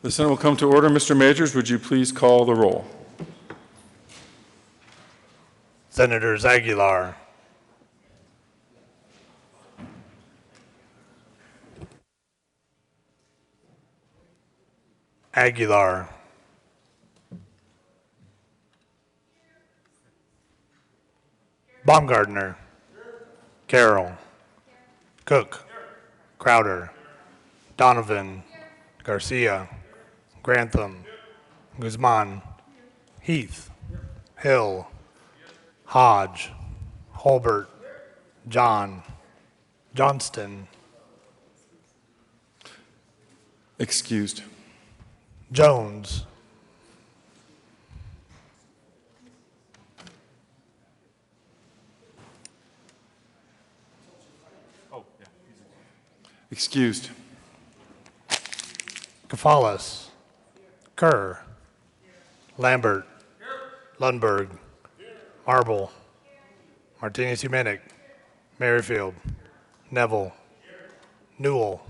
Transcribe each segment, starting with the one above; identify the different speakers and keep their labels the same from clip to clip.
Speaker 1: The Senate will come to order. Mr. Majors, would you please call the roll?
Speaker 2: Senators Aguilar, Aguilar, Baumgartner, Carroll, Cook, Crowder, Donovan, Garcia, Grantham, Guzman, Heath, Hill, Hodge, Holbert, Johnston,
Speaker 1: Excused.
Speaker 2: Jones,
Speaker 1: Excused.
Speaker 2: Kafalas, Kerr, Lambert, Lundberg, Marble, Martinez-Humanic, Merrifield, Neville, Newell,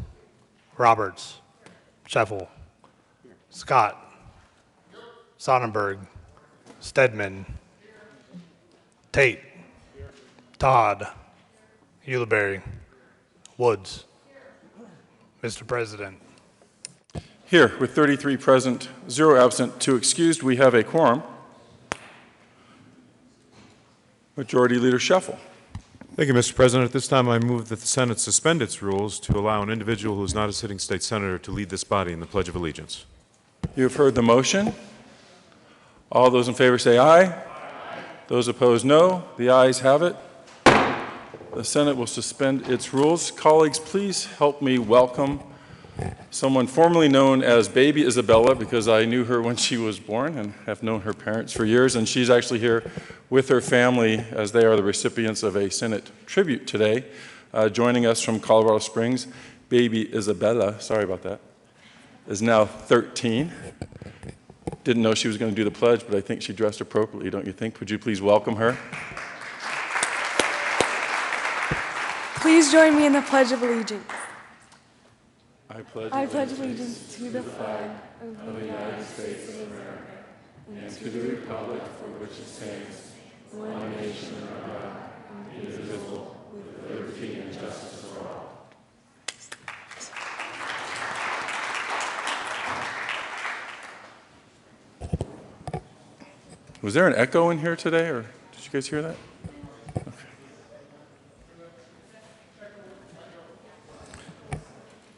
Speaker 2: Roberts, Scheffel, Scott, Sonnenberg, Stedman, Tate, Todd, Ulibarri, Woods. Mr. President.
Speaker 1: Here, with 33 present, 0 absent, 2 excused, we have a quorum. Majority Leader Scheffel.
Speaker 3: Thank you, Mr. President. At this time, I move that the Senate suspend its rules to allow an individual who is not a sitting state senator to lead this body in the Pledge of Allegiance.
Speaker 1: You have heard the motion. All those in favor say aye. Aye. Those opposed, no. The ayes have it. The Senate will suspend its rules. Colleagues, please help me welcome someone formerly known as Baby Isabella, because I knew her when she was born and have known her parents for years, and she's actually here with her family as they are the recipients of a Senate tribute today. Joining us from Colorado Springs, Baby Isabella, sorry about that, is now 13. Didn't know she was going to do the pledge, but I think she dressed appropriately, don't you think? Would you please welcome her?
Speaker 4: Please join me in the Pledge of Allegiance.
Speaker 1: I pledge
Speaker 4: allegiance to the flag of the United States of America
Speaker 1: and to the republic for which it stands, one nation under God, indivisible, with liberty and justice for all. Was there an echo in here today, or did you guys hear that? Okay.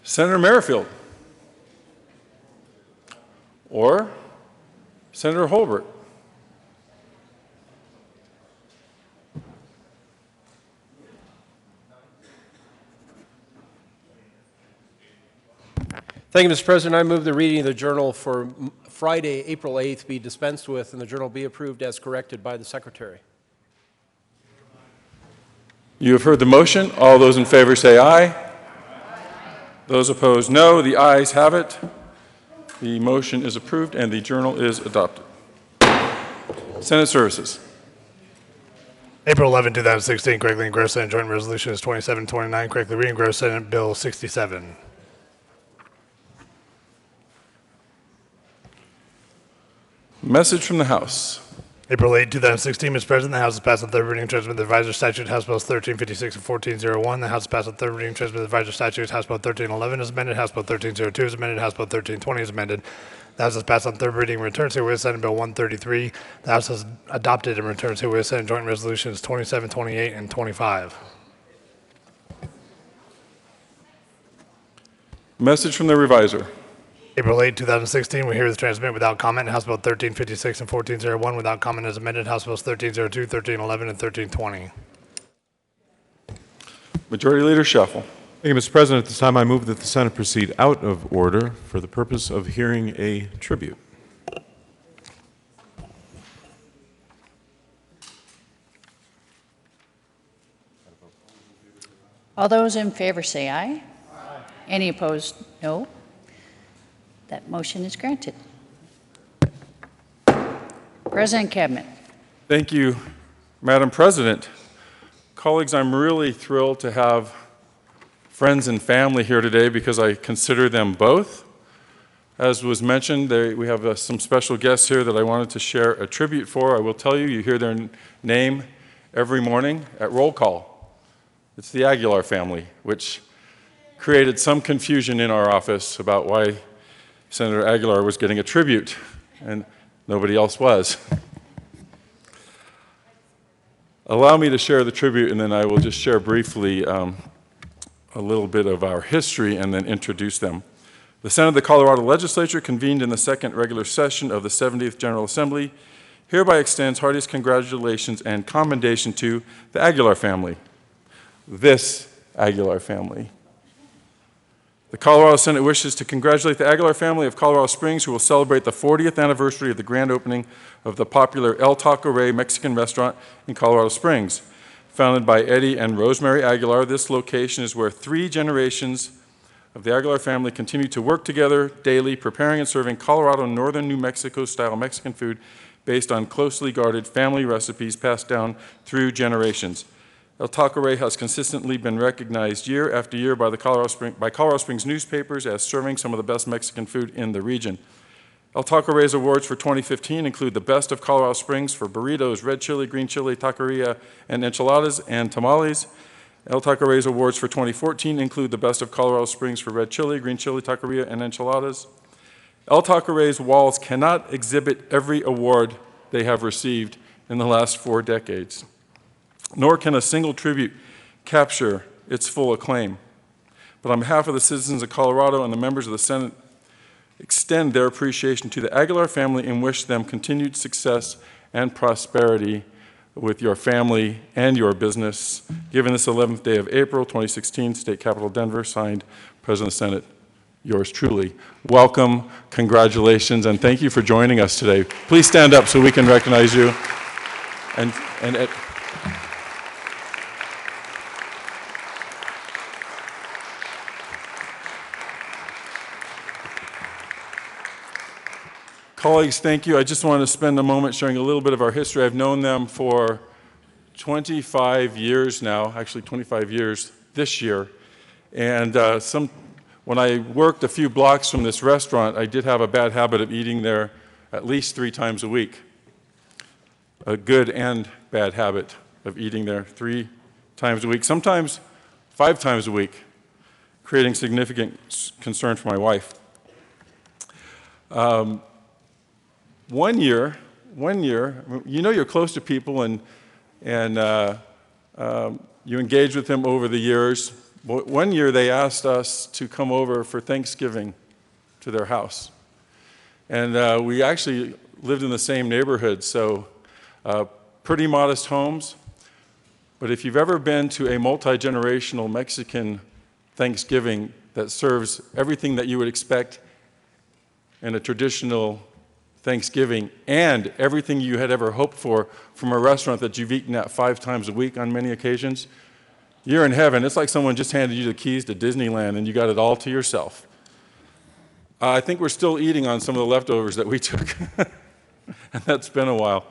Speaker 1: Senator Merrifield or Senator Holbert.
Speaker 5: Thank you, Mr. President. I move the reading of the journal for Friday, April 8th be dispensed with and the journal be approved as corrected by the Secretary.
Speaker 1: You have heard the motion. All those in favor say aye. Those opposed, no. The ayes have it. The motion is approved and the journal is adopted. Senate Services.
Speaker 2: April 11, 2016, correctly engrossed Senate Joint Resolution is 2729, correctly re-engrossed Senate Bill 67.
Speaker 1: Message from the House.
Speaker 2: April 8, 2016, Mr. President, the House has passed on third reading transmitted the Advisor Statute, House Bills 1356 and 1401. The House has passed on third reading transmitted the Advisor Statute, House Bill 1311 is amended, House Bill 1302 is amended, House Bill 1320 is amended. The House has passed on third reading and returns herewith Senate Bill 133. The House has adopted and returns herewith Senate Joint Resolutions 27, 28, and 25.
Speaker 1: Message from the Reviser.
Speaker 2: April 8, 2016, we hear the transmit without comment, House Bill 1356 and 1401 without comment as amended, House Bills 1302, 1311, and 1320.
Speaker 1: Majority Leader Scheffel.
Speaker 3: Thank you, Mr. President. At this time, I move that the Senate proceed out of order for the purpose of hearing a tribute.
Speaker 6: All those in favor say aye. Aye. Any opposed, no. That motion is granted. President Cabinet.
Speaker 1: Thank you, Madam President. Colleagues, I'm really thrilled to have friends and family here today because I consider them both. As was mentioned, we have some special guests here that I wanted to share a tribute for. I will tell you, you hear their name every morning at roll call. It's the Aguilar family, which created some confusion in our office about why Senator Aguilar was getting a tribute and nobody else was. Allow me to share the tribute, and then I will just share briefly a little bit of our history and then introduce them. The Senate of the Colorado Legislature, convened in the second regular session of the 70th General Assembly, hereby extends heartiest congratulations and commendation to the Aguilar family, this Aguilar family. The Colorado Senate wishes to congratulate the Aguilar family of Colorado Springs, who will celebrate the 40th anniversary of the grand opening of the popular El Taco Rey Mexican restaurant in Colorado Springs. Founded by Eddie and Rosemary Aguilar, this location is where 3 generations of the Aguilar family continue to work together daily, preparing and serving Colorado and northern New Mexico-style Mexican food based on closely guarded family recipes passed down through generations. El Taco Rey has consistently been recognized year after year by Colorado Springs newspapers as serving some of the best Mexican food in the region. El Taco Rey's awards for 2015 include the Best of Colorado Springs for burritos, red chili, green chili, taqueria, and enchiladas and tamales. El Taco Rey's awards for 2014 include the Best of Colorado Springs for red chili, green chili, taqueria, and enchiladas. El Taco Rey's walls cannot exhibit every award they have received in the last 4 decades. Nor can a single tribute capture its full acclaim. But on behalf of the citizens of Colorado and the members of the Senate, extend their appreciation to the Aguilar family and wish them continued success and prosperity with your family and your business. Given this 11th day of April, 2016, State Capitol Denver, signed President of the Senate, yours truly. Welcome, congratulations, and thank you for joining us today. Please stand up so we can recognize you. Colleagues, thank you. I just want to spend a moment sharing a little bit of our history. I've known them for 25 years now, actually 25 years this year. And when I worked a few blocks from this restaurant, I did have a bad habit of eating there at least 3 times a week. A good and bad habit of eating there 3 times a week, sometimes 5 times a week, creating significant concern for my wife. One year, you know you're close to people and you engage with them over the years. One year they asked us to come over for Thanksgiving to their house. And we actually lived in the same neighborhood, so pretty modest homes. But if you've ever been to a multi-generational Mexican Thanksgiving that serves everything that you would expect in a traditional Thanksgiving and everything you had ever hoped for from a restaurant that you've eaten at 5 times a week on many occasions, you're in heaven. It's like someone just handed you the keys to Disneyland and you got it all to yourself. I think we're still eating on some of the leftovers that we took, and that's been a while.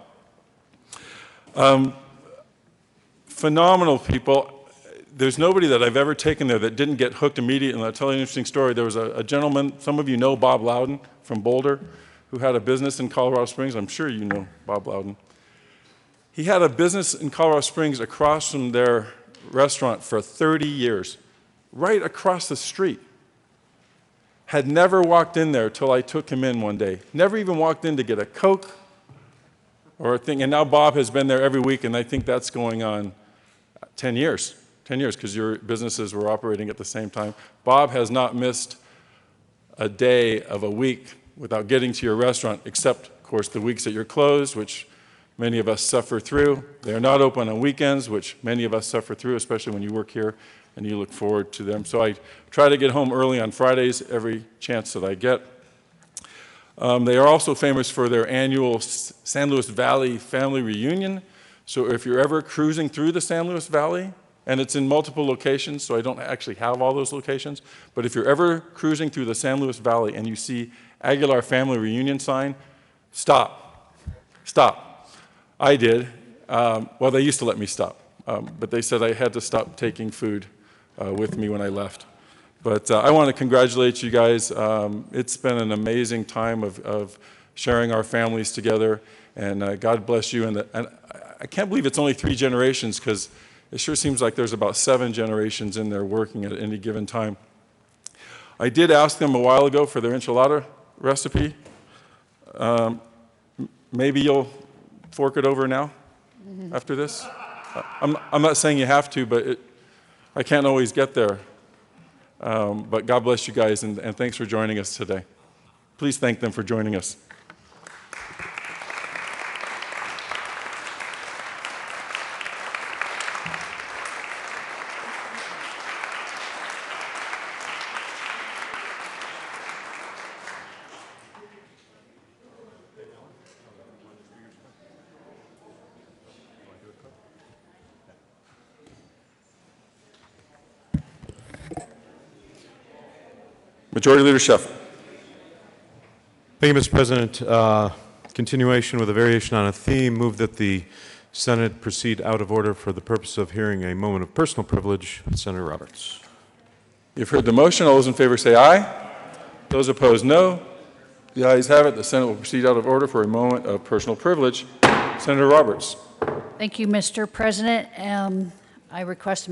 Speaker 1: Phenomenal people. There's nobody that I've ever taken there that didn't get hooked immediately. And I'll tell you an interesting story. There was a gentleman, some of you know Bob Loudon from Boulder, who had a business in Colorado Springs. I'm sure you know Bob Loudon. He had a business in Colorado Springs across from their restaurant for 30 years, right across the street. Had never walked in there till I took him in one day. Never even walked in to get a Coke or a thing. And now Bob has been there every week, and I think that's going on 10 years. 10 years, because your businesses were operating at the same time. Bob has not missed a day of a week without getting to your restaurant, except, of course, the weeks that you're closed, which many of us suffer through. They are not open on weekends, which many of us suffer through, especially when you work here and you look forward to them. So I try to get home early on Fridays every chance that I get. They are also famous for their annual San Luis Valley family reunion. So if you're ever cruising through the San Luis Valley, and it's in multiple locations, so I don't actually have all those locations, but if you're ever cruising through the San Luis Valley and you see Aguilar Family Reunion sign, stop. Stop. I did. Well, they used to let me stop, but they said I had to stop taking food with me when I left. But I want to congratulate you guys. It's been an amazing time of sharing our families together, and God bless you. And I can't believe it's only 3 generations, because it sure seems like there's about 7 generations in there working at any given time. I did ask them a while ago for their enchilada recipe. Maybe you'll fork it over now after this? I'm not saying you have to, but I can't always get there. But God bless you guys, and thanks for joining us today. Please thank them for joining us. Majority Leader Sheffel.
Speaker 3: Thank you, Mr. President. Continuation with a variation on a theme, move that the Senate proceed out of order for the purpose of hearing a moment of personal privilege. Senator Roberts.
Speaker 1: You've heard the motion. All those in favor say aye. Those opposed, no. The ayes have it. The Senate will proceed out of order for a moment of personal privilege. Senator Roberts.
Speaker 6: Thank you, Mr. President. I request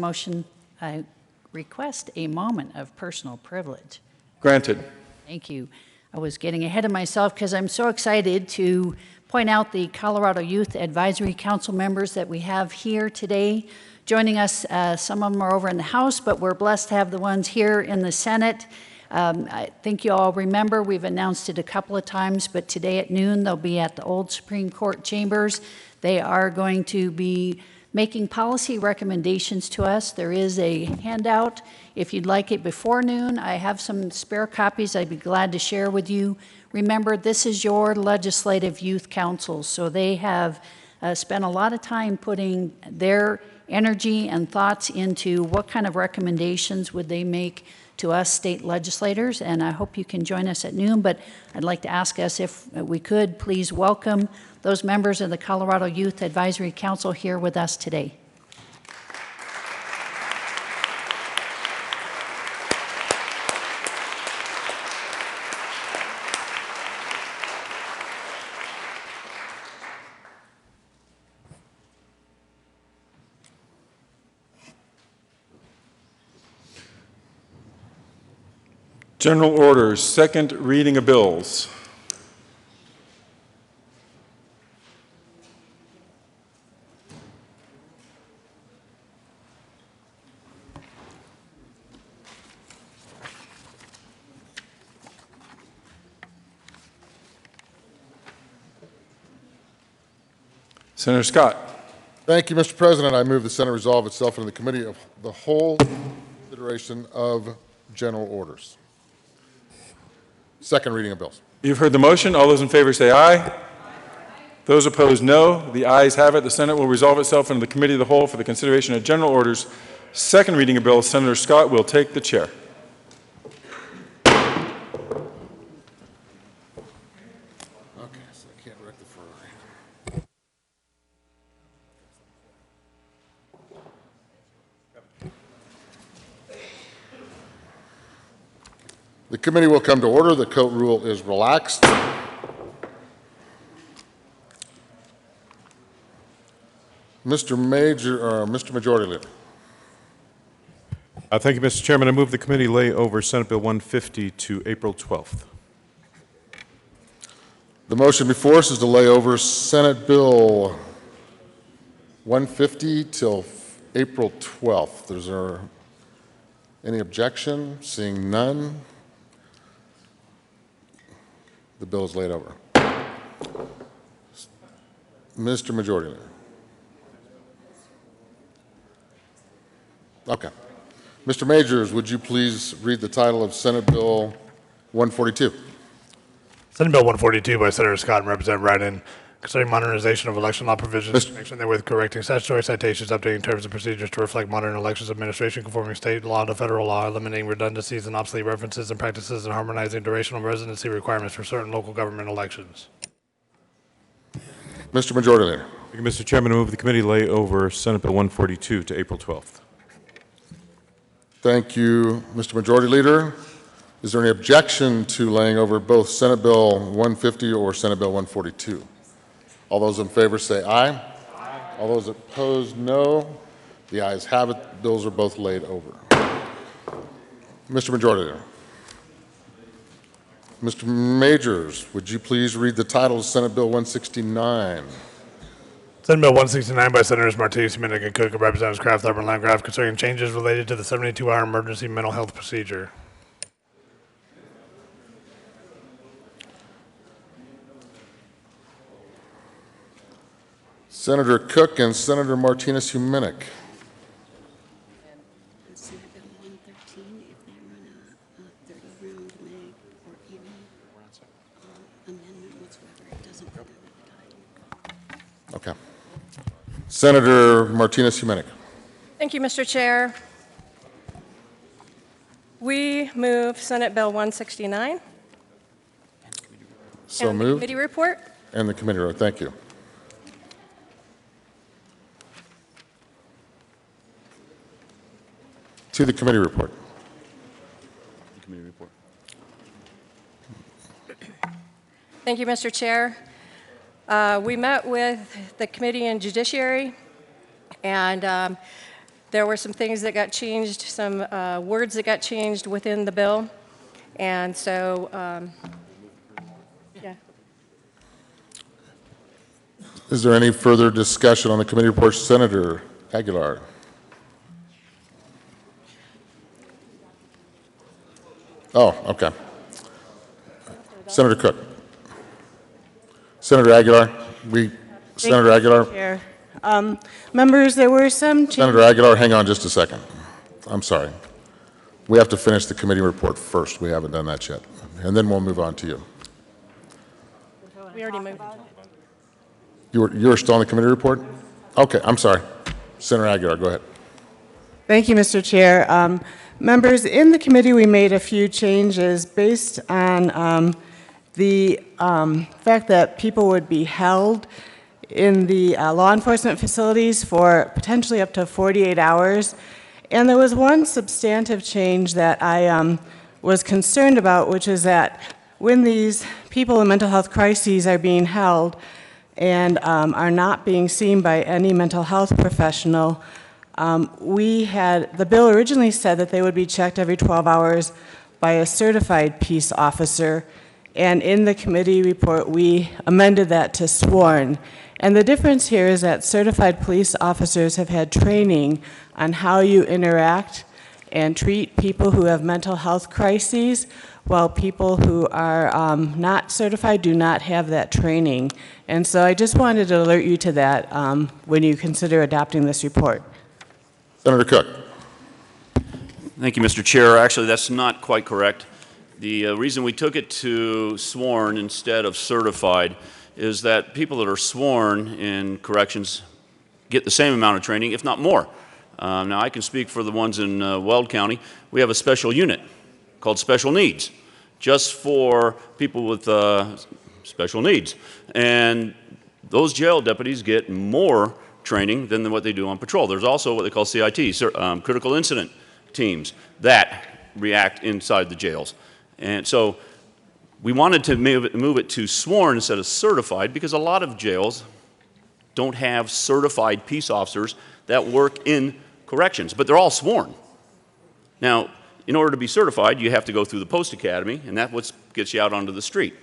Speaker 6: a moment of personal privilege.
Speaker 1: Granted.
Speaker 6: Thank you. I was getting ahead of myself because I'm so excited to point out the Colorado Youth Advisory Council members that we have here today. Joining us, some of them are over in the House, but we're blessed to have the ones here in the Senate. I think you all remember we've announced it a couple of times, but today at noon they'll be at the old Supreme Court chambers. They are going to be making policy recommendations to us. There is a handout. If you'd like it before noon, I have some spare copies I'd be glad to share with you. Remember, this is your Legislative Youth Council, so they have spent a lot of time putting their energy and thoughts into what kind of recommendations would they make to us state legislators, and I hope you can join us at noon, but I'd like to ask us if we could please welcome those members of the Colorado Youth Advisory Council here with us today.
Speaker 1: General orders, second reading of bills. Senator Scott.
Speaker 7: Thank you, Mr. President. I move the Senate resolve itself into the Committee of the Whole consideration of general orders. Second reading of bills.
Speaker 1: You've heard the motion. All those in favor say aye. Those opposed, no. The ayes have it. The Senate will resolve itself into the Committee of the Whole for the consideration of general orders. Second reading of bills. Senator Scott will take the chair.
Speaker 7: Okay, so I can't wreck the Ferrari. The committee will come to order. The coat rule is relaxed. Mr. Majority Leader.
Speaker 3: Thank you, Mr. Chairman. I move the committee lay over Senate Bill 150 to April 12th.
Speaker 7: The motion before us is to lay over Senate Bill 150 till April 12th. Is there any objection? Seeing none, the bill is laid over. Mr. Majority Leader. Okay. Mr. Majors, would you please read the title of Senate Bill 142?
Speaker 2: Senate Bill 142 by Senator Scott and Representative Wright concerning modernization of election law provisions, connection therewith correcting statutory citations, updating terms and procedures to reflect modern elections administration, conforming state law to federal law, eliminating redundancies and obsolete references and practices, and harmonizing durational residency requirements for certain local government elections.
Speaker 7: Mr. Majority Leader.
Speaker 3: Thank you, Mr. Chairman. I move the committee lay over Senate Bill 142 to April 12th.
Speaker 7: Thank you, Mr. Majority Leader. Is there any objection to laying over both Senate Bill 150 or Senate Bill 142? All those in favor say aye. Aye. All those opposed, no. The ayes have it. Bills are both laid over. Mr. Majority Leader. Mr. Majors, would you please read the title of Senate Bill 169?
Speaker 2: Senate Bill 169 by Senators Martinez, Dominic, and Cook, and Representatives Kraft, Thurman, and Landgraf concerning changes related to the 72-hour emergency mental health procedure.
Speaker 7: Senator Cook and Senator Martinez-Humenick.
Speaker 4: Senate Bill 113, if they run a 30-round mag or any amendment whatsoever, it doesn't put them in the title.
Speaker 7: Okay. Senator Martinez-Humenick.
Speaker 8: Thank you, Mr. Chair. We move Senate Bill 169.
Speaker 7: So
Speaker 8: and the
Speaker 7: moved.
Speaker 8: committee report.
Speaker 7: And the committee report. Thank you. To the committee report.
Speaker 8: Thank you, Mr. Chair. We met with the Committee on Judiciary, and there were some things that got changed, some words that got changed within the bill. And so, yeah.
Speaker 7: Is there any further discussion on the committee report? Senator Aguilar. Oh, okay. Senator Cook. Senator Aguilar. Senator Aguilar.
Speaker 9: Chair. Members, there were some changes.
Speaker 7: Senator Aguilar, hang on just a second. I'm sorry. We have to finish the committee report first. We haven't done that yet. And then we'll move on to you.
Speaker 8: We already moved.
Speaker 7: You're still on the committee report? Okay, I'm sorry. Senator Aguilar, go ahead.
Speaker 9: Thank you, Mr. Chair. Members, in the committee, we made a few changes based on the fact that people would be held in the law enforcement facilities for potentially up to 48 hours. And there was one substantive change that I was concerned about, which is that when these people in mental health crises are being held and are not being seen by any mental health professional, the bill originally said that they would be checked every 12 hours by a certified peace officer, and in the committee report, we amended that to sworn. And the difference here is that certified police officers have had training on how you interact and treat people who have mental health crises, while people who are not certified do not have that training. And so I just wanted to alert you to that when you consider adopting this report.
Speaker 7: Senator Cook.
Speaker 10: Thank you, Mr. Chair. Actually, that's not quite correct. The reason we took it to sworn instead of certified is that people that are sworn in corrections get the same amount of training, if not more. Now, I can speak for the ones in Weld County. We have a special unit called Special Needs, just for people with special needs. And those jail deputies get more training than what they do on patrol. There's also what they call CITs, critical incident teams, that react inside the jails. And so we wanted to move it to sworn instead of certified because a lot of jails don't have certified peace officers that work in corrections, but they're all sworn. Now, in order to be certified, you have to go through the post academy, and that's what gets you out onto the street.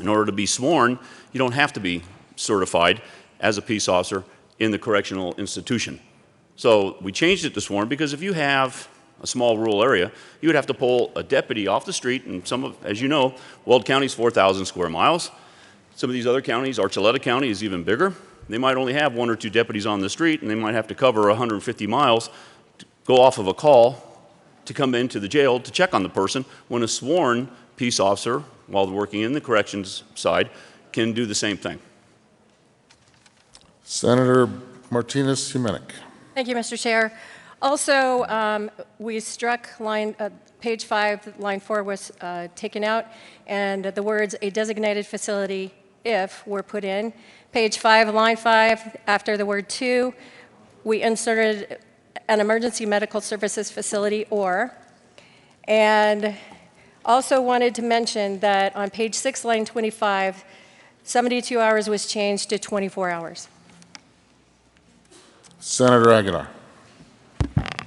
Speaker 10: In order to be sworn, you don't have to be certified as a peace officer in the correctional institution. So we changed it to sworn because if you have a small rural area, you would have to pull a deputy off the street, and as you know, Weld County is 4,000 square miles. Some of these other counties, Archuleta County is even bigger. They might only have 1 or 2 deputies on the street, and they might have to cover 150 miles to go off of a call to come into the jail to check on the person, when a sworn peace officer, while working in the corrections side, can do the same thing.
Speaker 7: Senator Martinez-Humenick.
Speaker 8: Thank you, Mr. Chair. Also, we struck page 5, line 4 was taken out, and the words "a designated facility if" were put in. Page 5, line 5, after the word "to," we inserted an emergency medical services facility, or. And also wanted to mention that on page 6, line 25, 72 hours was changed to 24 hours.
Speaker 7: Senator Aguilar.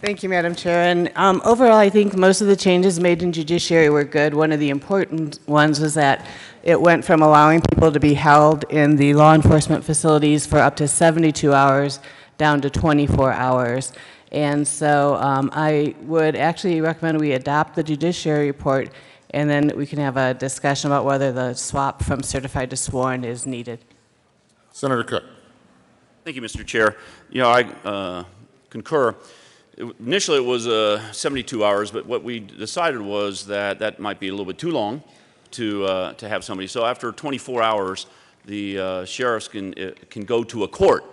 Speaker 9: Thank you, Madam Chair. And overall, I think most of the changes made in judiciary were good. One of the important ones was that it went from allowing people to be held in the law enforcement facilities for up to 72 hours down to 24 hours. And so I would actually recommend we adopt the judiciary report, and then we can have a discussion about whether the swap from certified to sworn is needed.
Speaker 7: Senator Cook.
Speaker 10: Thank you, Mr. Chair. You know, I concur. Initially, it was 72 hours, but what we decided was that that might be a little bit too long to have somebody. So after 24 hours, the sheriffs can go to a court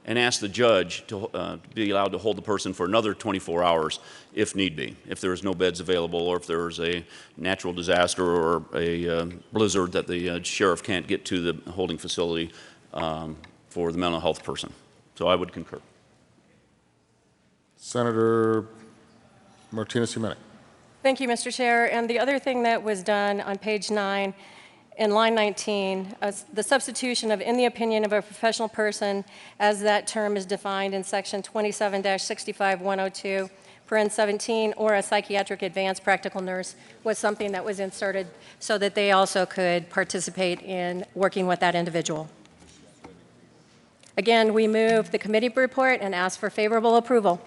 Speaker 10: and ask the judge to be allowed to hold the person for another 24 hours if need be, if there is no beds available, or if there is a natural disaster or a blizzard that the sheriff can't get to the holding facility for the mental health person. So I would concur.
Speaker 7: Senator Martinez-Jimenez.
Speaker 8: Thank you, Mr. Chair. And the other thing that was done on page 9, in line 19, the substitution of "in the opinion of a professional person" as that term is defined in section 27-65102, paren 17, or a psychiatric advanced practical nurse, was something that was inserted so that they also could participate in working with that individual. Again, we move the committee report and ask for favorable approval.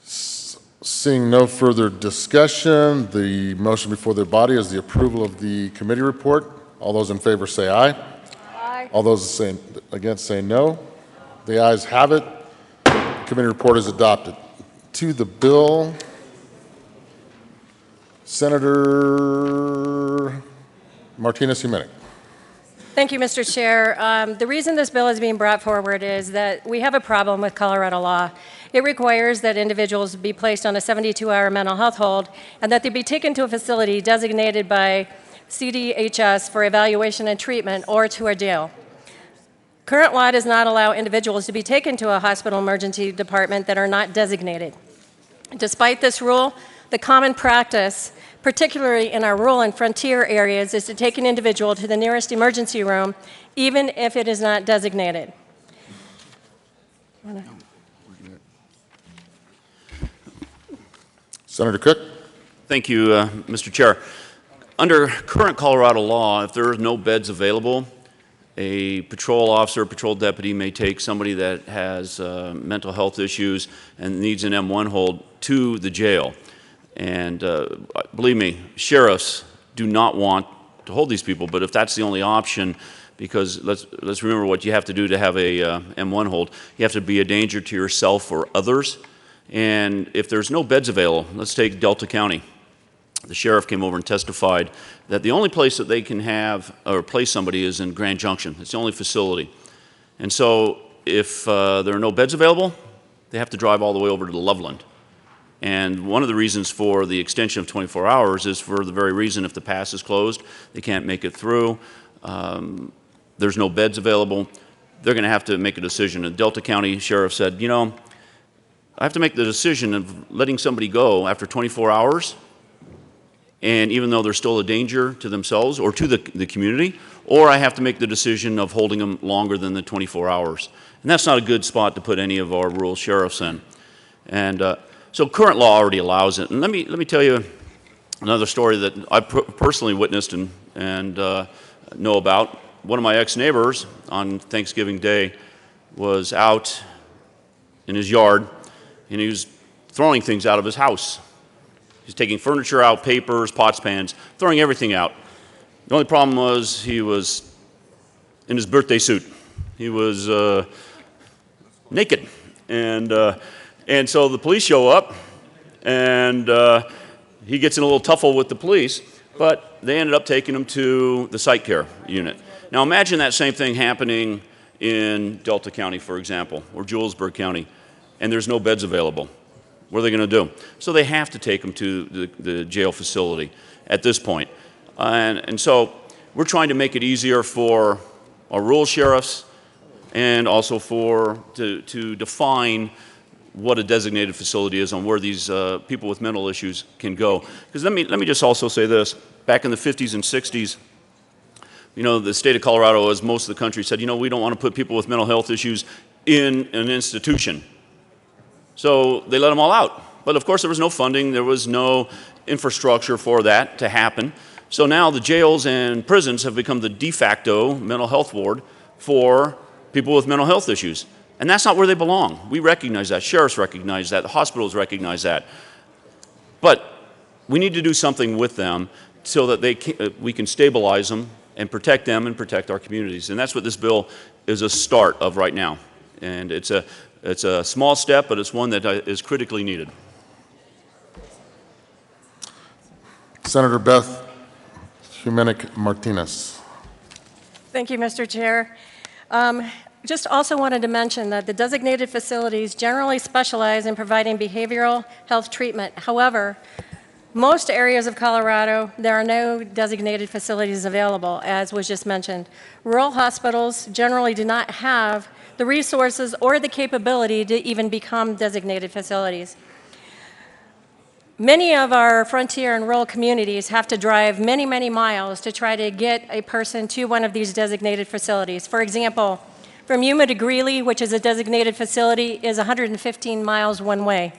Speaker 7: Seeing no further discussion, the motion before the body is the approval of the committee report. All those in favor say aye.
Speaker 8: Aye.
Speaker 7: All those against say no. The ayes have it. The committee report is adopted. To the bill, Senator Martinez-Jimenez.
Speaker 8: Thank you, Mr. Chair. The reason this bill is being brought forward is that we have a problem with Colorado law. It requires that individuals be placed on a 72-hour mental health hold and that they be taken to a facility designated by CDHS for evaluation and treatment, or to a jail. Current law does not allow individuals to be taken to a hospital emergency department that are not designated. Despite this rule, the common practice, particularly in our rural and frontier areas, is to take an individual to the nearest emergency room, even if it is not designated.
Speaker 7: Senator Cook.
Speaker 10: Thank you, Mr. Chair. Under current Colorado law, if there are no beds available, a patrol officer, patrol deputy may take somebody that has mental health issues and needs an M1 hold to the jail. And believe me, sheriffs do not want to hold these people, but if that's the only option, because let's remember what you have to do to have a M1 hold. You have to be a danger to yourself or others. And if there's no beds available, let's take Delta County. The sheriff came over and testified that the only place that they can have or place somebody is in Grand Junction. It's the only facility. And so if there are no beds available, they have to drive all the way over to Loveland. And one of the reasons for the extension of 24 hours is for the very reason if the pass is closed, they can't make it through, there's no beds available, they're going to have to make a decision. And Delta County Sheriff said, you know, I have to make the decision of letting somebody go after 24 hours, and even though they're still a danger to themselves or to the community, or I have to make the decision of holding them longer than the 24 hours. And that's not a good spot to put any of our rural sheriffs in. And so current law already allows it. And let me tell you another story that I personally witnessed and know about. One of my ex-neighbors on Thanksgiving Day was out in his yard, and he was throwing things out of his house. He's taking furniture out, papers, pots, pans, throwing everything out. The only problem was he was in his birthday suit. He was naked. And so the police show up, and he gets in a little tuffle with the police, but they ended up taking him to the psych care unit. Now imagine that same thing happening in Delta County, for example, or Julesburg County, and there's no beds available. What are they going to do? So they have to take them to the jail facility at this point. And so we're trying to make it easier for our rural sheriffs and also to define what a designated facility is and where these people with mental issues can go. Because let me just also say this. Back in the 50s and 60s, you know, the state of Colorado, as most of the country, said, you know, we don't want to put people with mental health issues in an institution. So they let them all out. But of course, there was no funding. There was no infrastructure for that to happen. So now the jails and prisons have become the de facto mental health ward for people with mental health issues. And that's not where they belong. We recognize that. Sheriffs recognize that. The hospitals recognize that. But we need to do something with them so that we can stabilize them and protect our communities. And that's what this bill is a start of right now. And it's a small step, but it's one that is critically needed.
Speaker 7: Senator Beth Humenick Martinez.
Speaker 8: Thank you, Mr. Chair. Just also wanted to mention that the designated facilities generally specialize in providing behavioral health treatment. However, most areas of Colorado, there are no designated facilities available, as was just mentioned. Rural hospitals generally do not have the resources or the capability to even become designated facilities. Many of our frontier and rural communities have to drive many, many miles to try to get a person to one of these designated facilities. For example, from Yuma to Greeley, which is a designated facility, is 115 miles one way.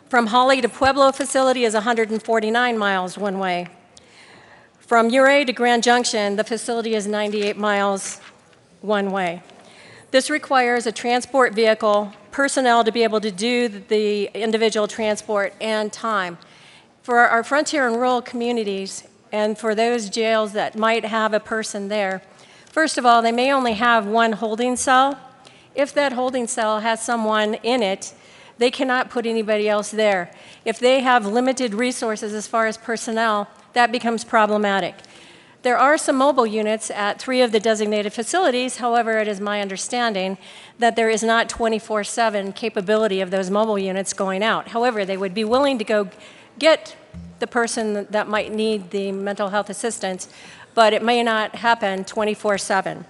Speaker 8: From Hawley to Pueblo facility is 149 miles one way. From Ouray to Grand Junction, the facility is 98 miles one way. This requires a transport vehicle, personnel to be able to do the individual transport, and time. For our frontier and rural communities, and for those jails that might have a person there, first of all, they may only have one holding cell. If that holding cell has someone in it, they cannot put anybody else there. If they have limited resources as far as personnel, that becomes problematic. There are some mobile units at 3 of the designated facilities. However, it is my understanding that there is not 24/7 capability of those mobile units going out. However, they would be willing to go get the person that might need the mental health assistance, but it may not happen 24/7.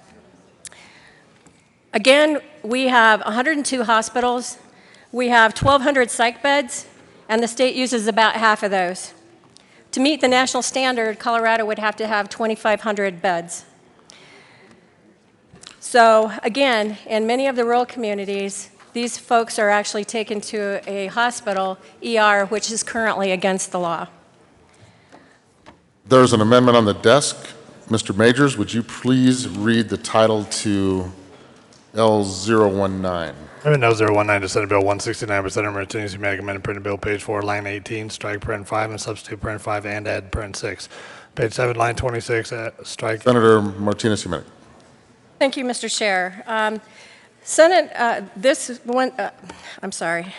Speaker 8: Again, we have 102 hospitals. We have 1,200 psych beds, and the state uses about half of those. To meet the national standard, Colorado would have to have 2,500 beds. So again, in many of the rural communities, these folks are actually taken to a hospital, ER, which is currently against the law.
Speaker 7: There's an amendment on the desk. Mr. Majors, would you please read the title to L019?
Speaker 2: Amendment L019 to Senate Bill 169 by Senator Martinez Humenick, amended printed bill, page 4, line 18, strike paren 5 and substitute paren 5 and add paren 6. Page 7, line 26, strike.
Speaker 7: Senator Martinez Humenick.
Speaker 8: Thank you, Mr. Chair. Senate, this one, I'm sorry.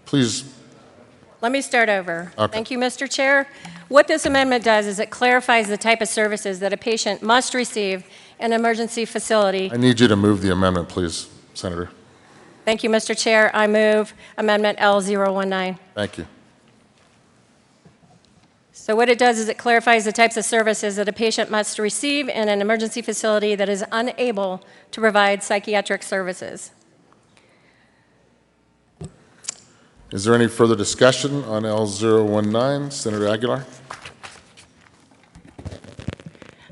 Speaker 7: Please.
Speaker 8: Let me start over.
Speaker 7: Okay.
Speaker 8: Thank you, Mr. Chair. What this amendment does is it clarifies the type of services that a patient must receive in an emergency facility.
Speaker 7: I need you to move the amendment, please, Senator.
Speaker 8: Thank you, Mr. Chair. I move Amendment L019.
Speaker 7: Thank you.
Speaker 8: So what it does is it clarifies the types of services that a patient must receive in an emergency facility that is unable to provide psychiatric services.
Speaker 7: Is there any further discussion on L019? Senator Aguilar?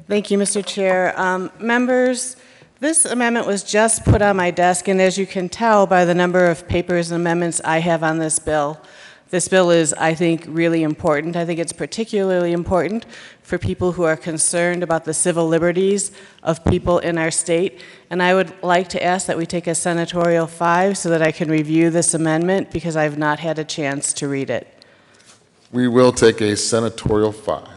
Speaker 9: Thank you, Mr. Chair. Members, this amendment was just put on my desk, and as you can tell by the number of papers and amendments I have on this bill is, I think, really important. I think it's particularly important for people who are concerned about the civil liberties of people in our state. And I would like to ask that we take a senatorial 5 so that I can review this amendment, because I've not had a chance to read it.
Speaker 7: We will take a senatorial 5.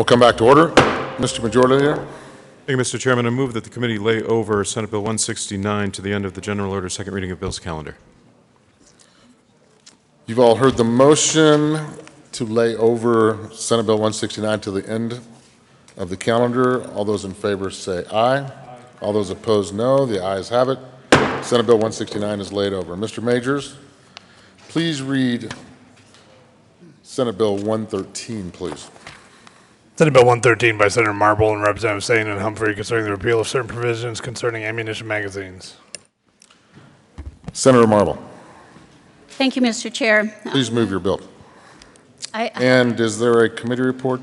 Speaker 7: will come back to order. Mr. Majority Leader.
Speaker 3: Thank you, Mr. Chairman. I move that the committee lay over Senate Bill 169 to the end of the general order, second reading of bills calendar.
Speaker 7: You've all heard the motion to lay over Senate Bill 169 to the end of the calendar. All those in favor say aye. All those opposed, no. The ayes have it. Senate Bill 169 is laid over. Mr. Majors, please read Senate Bill 113, please.
Speaker 2: Senate Bill 113 by Senator Marble and Representative Sane and Humphrey concerning the repeal of certain provisions concerning ammunition magazines.
Speaker 7: Senator Marble,
Speaker 6: Thank you, Mr. Chair.
Speaker 7: please move your bill.
Speaker 6: I-
Speaker 7: And is there a committee report?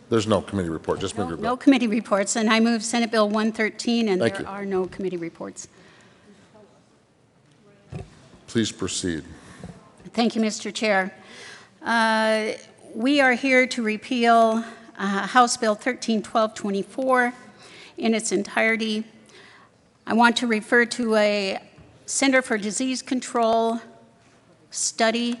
Speaker 7: There's no committee report. Just move your bill.
Speaker 6: No committee reports, and I move Senate Bill 113, and
Speaker 7: Thank
Speaker 6: there
Speaker 7: you.
Speaker 6: are no committee reports.
Speaker 7: Please proceed.
Speaker 6: Thank you, Mr. Chair. We are here to repeal House Bill 13-1224 in its entirety. I want to refer to a Center for Disease Control study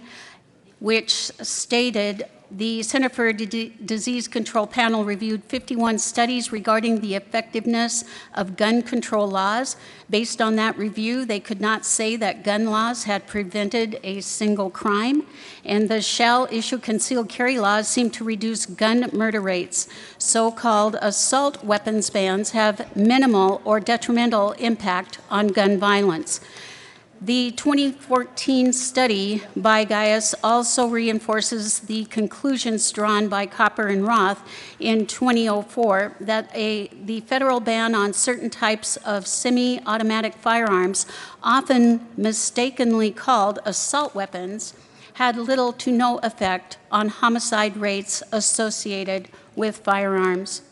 Speaker 6: which stated the Center for Disease Control panel reviewed 51 studies regarding the effectiveness of gun control laws. Based on that review, they could not say that gun laws had prevented a single crime, and the shall issue concealed carry laws seem to reduce gun murder rates. So-called assault weapons bans have minimal or detrimental impact on gun violence. The 2014 study by Gaius also reinforces the conclusions drawn by Copper and Roth in 2004 that the federal ban on certain types of semi-automatic firearms, often mistakenly called assault weapons, had little to no effect on homicide rates associated with firearms.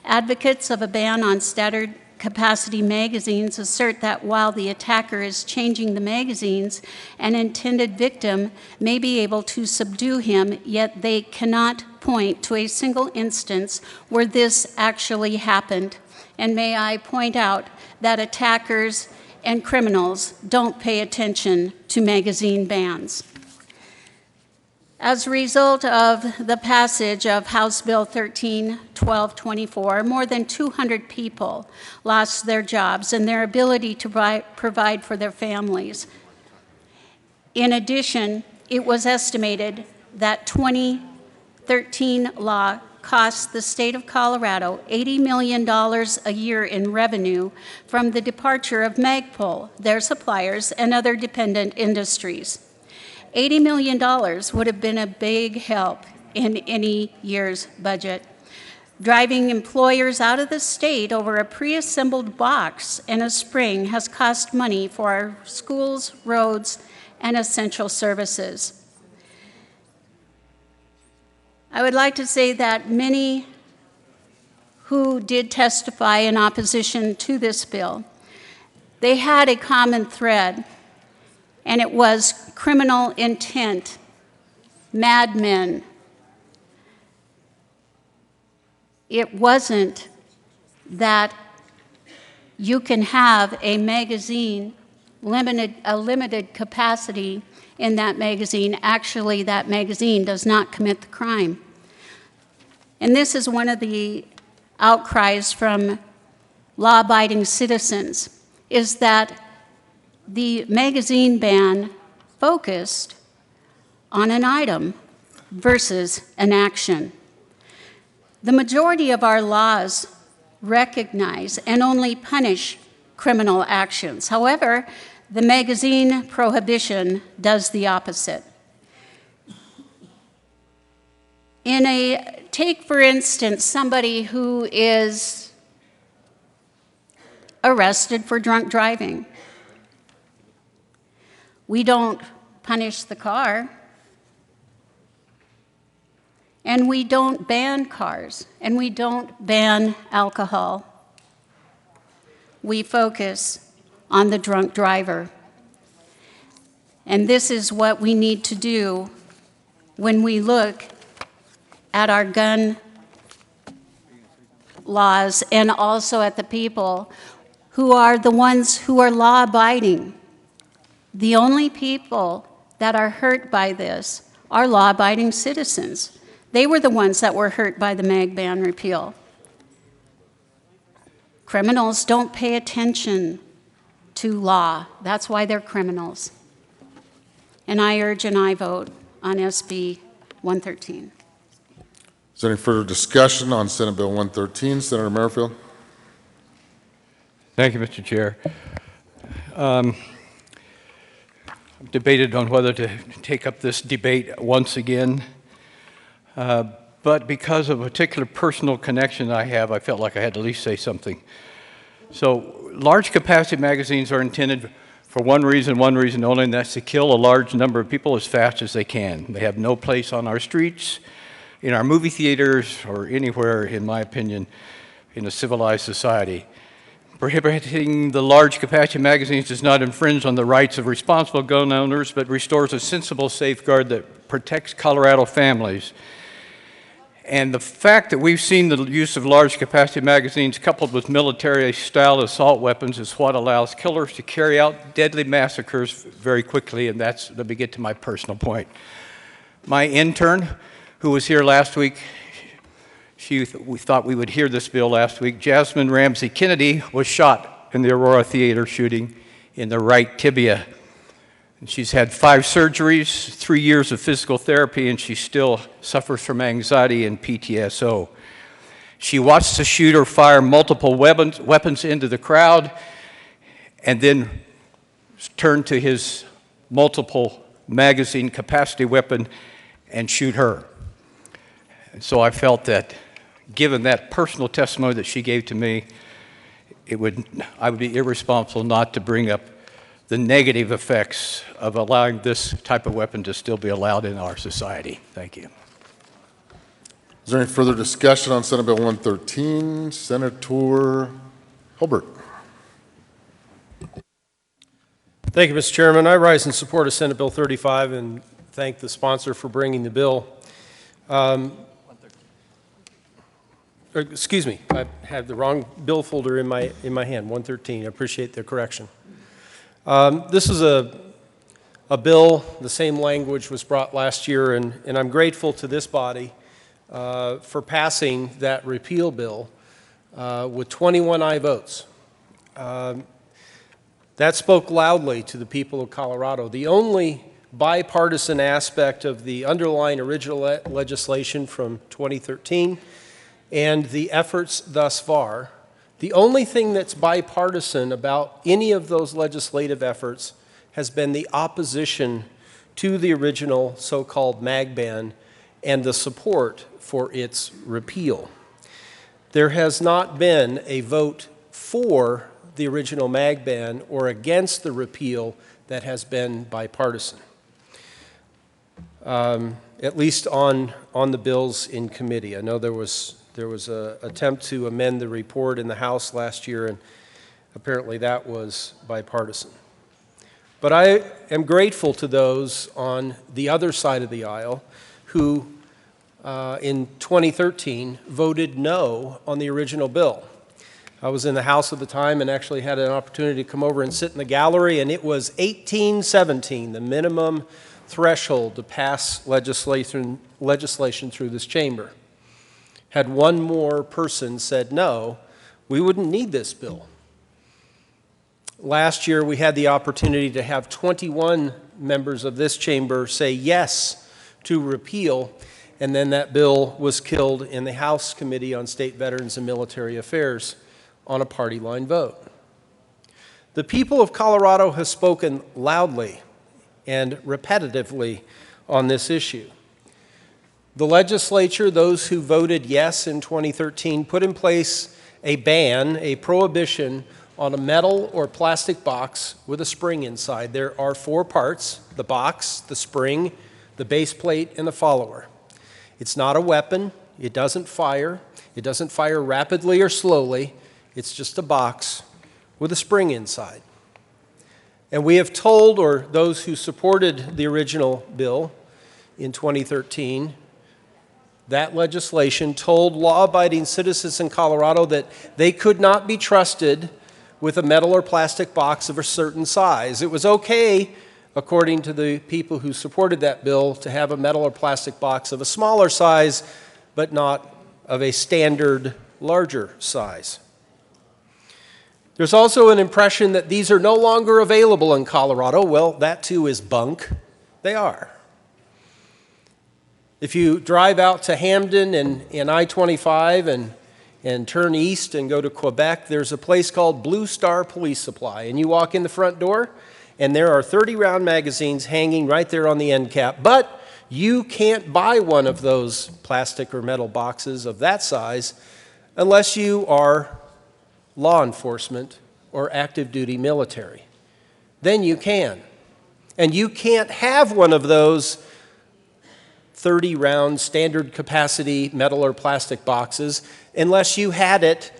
Speaker 6: Advocates of a ban on standard capacity magazines assert that while the attacker is changing the magazines, an intended victim may be able to subdue him, yet they cannot point to a single instance where this actually happened. And may I point out that attackers and criminals don't pay attention to magazine bans. As a result of the passage of House Bill 13-1224, more than 200 people lost their jobs and their ability to provide for their families. In addition, it was estimated that 2013 law cost the state of Colorado $80 million a year in revenue from the departure of Magpul, their suppliers, and other dependent industries. $80 million would have been a big help in any year's budget. Driving employers out of the state over a pre-assembled box and a spring has cost money for our schools, roads, and essential services. I would like to say that many who did testify in opposition to this bill, they had a common thread, and it was criminal intent, madmen. It wasn't that you can have a magazine, a limited capacity in that magazine. Actually, that magazine does not commit the crime. And this is one of the outcries from law-abiding citizens, is that the magazine ban focused on an item versus an action. The majority of our laws recognize and only punish criminal actions. However, the magazine prohibition does the opposite. Take for instance somebody who is arrested for drunk driving. We don't punish the car, and we don't ban cars, and we don't ban alcohol. We focus on the drunk driver. And this is what we need to do when we look at our gun laws and also at the people who are the ones who are law-abiding. The only people that are hurt by this are law-abiding citizens.
Speaker 4: They were the ones that were hurt by the mag ban repeal. Criminals don't pay attention to law. That's why they're criminals. And I urge an aye vote on SB 113.
Speaker 7: Is there any further discussion on Senate Bill 113? Senator Merrifield.
Speaker 11: Thank you, Mr. Chair. I've debated on whether to take up this debate once again, but because of a particular personal connection I have, I felt like I had to at least say something. So, large capacity magazines are intended for one reason only, and that's to kill a large number of people as fast as they can. They have no place on our streets, in our movie theaters, or anywhere, in my opinion, in a civilized society. Prohibiting the large capacity magazines does not infringe on the rights of responsible gun owners, but restores a sensible safeguard that protects Colorado families. And the fact that we've seen the use of large capacity magazines coupled with military-style assault weapons is what allows killers to carry out deadly massacres very quickly, and let me get to my personal point. My intern, who was here last week, we thought we would hear this bill last week. Jasmine Ramsey Kennedy was shot in the Aurora Theater shooting in the right tibia. And she's had 5 surgeries, 3 years of physical therapy, and she still suffers from anxiety and PTSD. She watched the shooter fire multiple weapons into the crowd and then turn to his multiple magazine capacity weapon and shoot her. And so I felt that given that personal testimony that she gave to me, I would be irresponsible not to bring up the negative effects of allowing this type of weapon to still be allowed in our society. Thank you.
Speaker 7: Is there any further discussion on Senate Bill 113? Senator Hulbert.
Speaker 5: Thank you, Mr. Chairman. I rise in support of Senate Bill 35 and thank the sponsor for bringing the bill. Excuse me, I had the wrong bill folder in my hand, 113. I appreciate the correction. This is a bill, the same language was brought last year, and I'm grateful to this body for passing that repeal bill with 21 aye votes. That spoke loudly to the people of Colorado. The only bipartisan aspect of the underlying original legislation from 2013 and the efforts thus far, the only thing that's bipartisan about any of those legislative efforts has been the opposition to the original so-called mag ban and the support for its repeal. There has not been a vote for the original mag ban or against the repeal that has been bipartisan, at least on the bills in committee. I know there was an attempt to amend the report in the House last year, and apparently that was bipartisan. But I am grateful to those on the other side of the aisle who, in 2013, voted no on the original bill. I was in the House at the time and actually had an opportunity to come over and sit in the gallery, and it was 1817, the minimum threshold to pass legislation through this chamber. Had one more person said no, we wouldn't need this bill. Last year, we had the opportunity to have 21 members of this chamber say yes to repeal, and then that bill was killed in the House Committee on State Veterans and Military Affairs on a party line vote. The people of Colorado have spoken loudly and repetitively on this issue. The legislature, those who voted yes in 2013, put in place a ban, a prohibition on a metal or plastic box with a spring inside. There are 4 parts: the box, the spring, the base plate, and the follower. It's not a weapon. It doesn't fire. It doesn't fire rapidly or slowly. It's just a box with a spring inside. And we have told, or those who supported the original bill in 2013, that legislation told law-abiding citizens in Colorado that they could not be trusted with a metal or plastic box of a certain size. It was okay according to the people who supported that bill, to have a metal or plastic box of a smaller size, but not of a standard larger size. There's also an impression that these are no longer available in Colorado. Well, that too is bunk. They are. If you drive out to Hamden and I-25 and turn east and go to Quebec, there's a place called Blue Star Police Supply. And you walk in the front door, and there are 30-round magazines hanging right there on the end cap. But you can't buy one of those plastic or metal boxes of that size unless you are law enforcement or active duty military. Then you can. And you can't have one of those 30-round standard capacity metal or plastic boxes unless you had it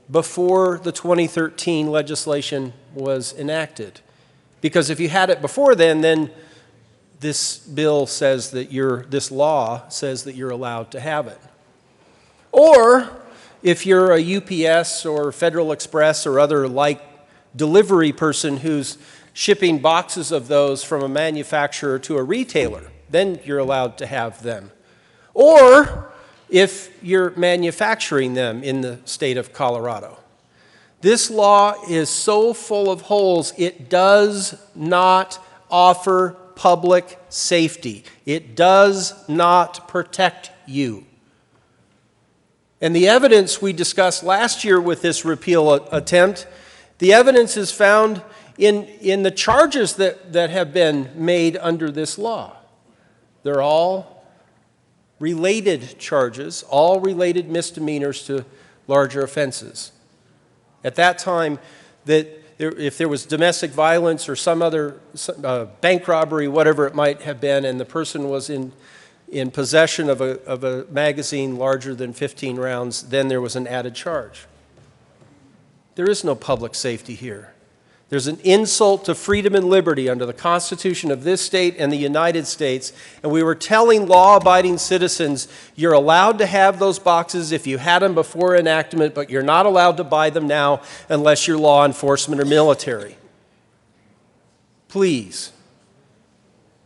Speaker 5: before the 2013 legislation was enacted. Because if you had it before then this bill says that this law says that you're allowed to have it. Or if you're a UPS or Federal Express or other like delivery person who's shipping boxes of those from a manufacturer to a retailer, then you're allowed to have them. Or if you're manufacturing them in the state of Colorado. This law is so full of holes, it does not offer public safety. It does not protect you. And the evidence we discussed last year with this repeal attempt, the evidence is found in the charges that have been made under this law. They're all related charges, all related misdemeanors to larger offenses. At that time, if there was domestic violence or some other bank robbery, whatever it might have been, and the person was in possession of a magazine larger than 15 rounds, then there was an added charge. There is no public safety here. There's an insult to freedom and liberty under the Constitution of this state and the United States, and we were telling law-abiding citizens, you're allowed to have those boxes if you had them before enactment, but you're not allowed to buy them now unless you're law enforcement or military. Please,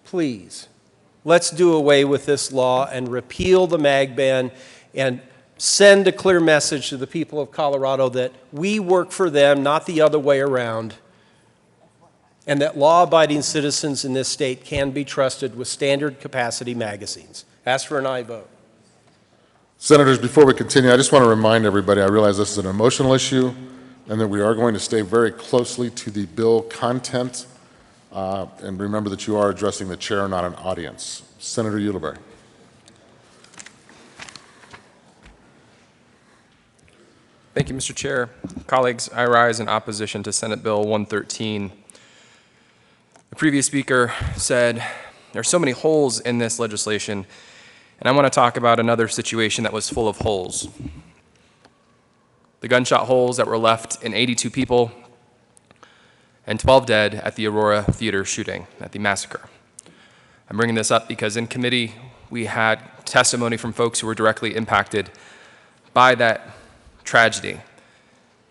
Speaker 5: please, let's do away with this law and repeal the mag ban and send a clear message to the people of Colorado that we work for them, not the other way around, and that law-abiding citizens in this state can be trusted with standard capacity magazines. Ask for an aye vote.
Speaker 7: Senators, before we continue, I just want to remind everybody, I realize this is an emotional issue and that we are going to stay very closely to the bill content. And remember that you are addressing the chair, not an audience. Senator Ulibarri.
Speaker 12: Thank you, Mr. Chair. Colleagues, I rise in opposition to Senate Bill 113. The previous speaker said there are so many holes in this legislation, and I want to talk about another situation that was full of holes. The gunshot holes that were left in 82 people and 12 dead at the Aurora Theater shooting, at the massacre. I'm bringing this up because in committee we had testimony from folks who were directly impacted by that tragedy.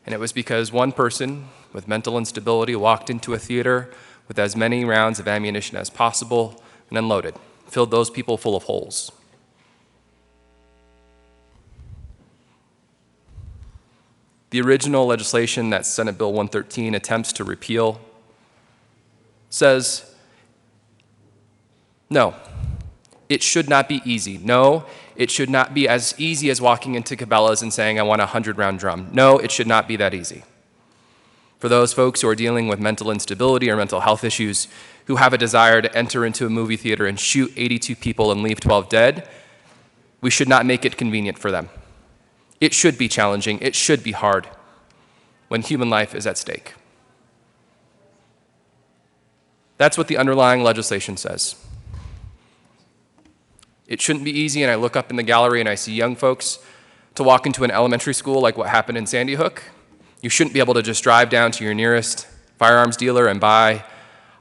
Speaker 12: And it was because one person with mental instability walked into a theater with as many rounds of ammunition as possible and unloaded, filled those people full of holes. The original legislation that Senate Bill 113 attempts to repeal says, no, it should not be easy. No, it should not be as easy as walking into Cabela's and saying, I want a 100-round drum. No, it should not be that easy. For those folks who are dealing with mental instability or mental health issues, who have a desire to enter into a movie theater and shoot 82 people and leave 12 dead, we should not make it convenient for them. It should be challenging. It should be hard when human life is at stake. That's what the underlying legislation says. It shouldn't be easy, and I look up in the gallery and I see young folks to walk into an elementary school like what happened in Sandy Hook. You shouldn't be able to just drive down to your nearest firearms dealer and buy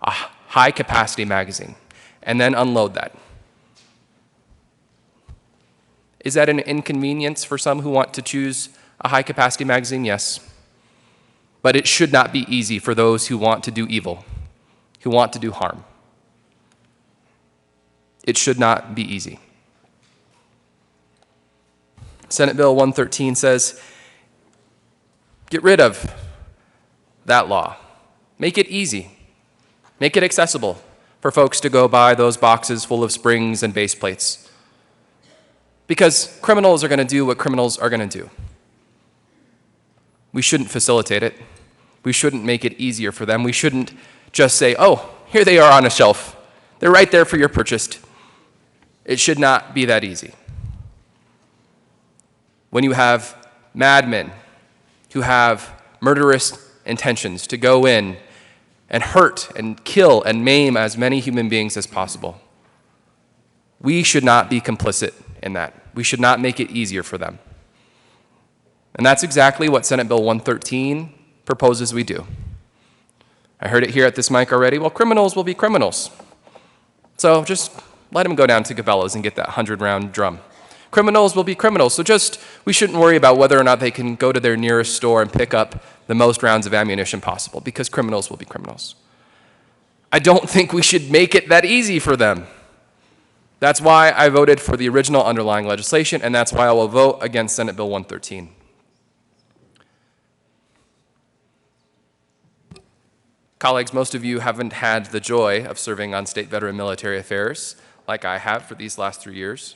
Speaker 12: a high-capacity magazine and then unload that. Is that an inconvenience for some who want to choose a high-capacity magazine? Yes. But it should not be easy for those who want to do evil, who want to do harm. It should not be easy. Senate Bill 113 says, get rid of that law. Make it easy. Make it accessible for folks to go buy those boxes full of springs and base plates. Because criminals are going to do what criminals are going to do. We shouldn't facilitate it. We shouldn't make it easier for them. We shouldn't just say, oh, here they are on a shelf. They're right there for your purchase. It should not be that easy. When you have madmen who have murderous intentions to go in and hurt and kill and maim as many human beings as possible, we should not be complicit in that. We should not make it easier for them. And that's exactly what Senate Bill 113 proposes we do. I heard it here at this mic already. Well, criminals will be criminals. So just let them go down to Cabela's and get that 100-round drum. Criminals will be criminals, so we shouldn't worry about whether or not they can go to their nearest store and pick up the most rounds of ammunition possible, because criminals will be criminals. I don't think we should make it that easy for them. That's why I voted for the original underlying legislation, and that's why I will vote against Senate Bill 113. Colleagues, most of you haven't had the joy of serving on State Veteran Military Affairs like I have for these last 3 years.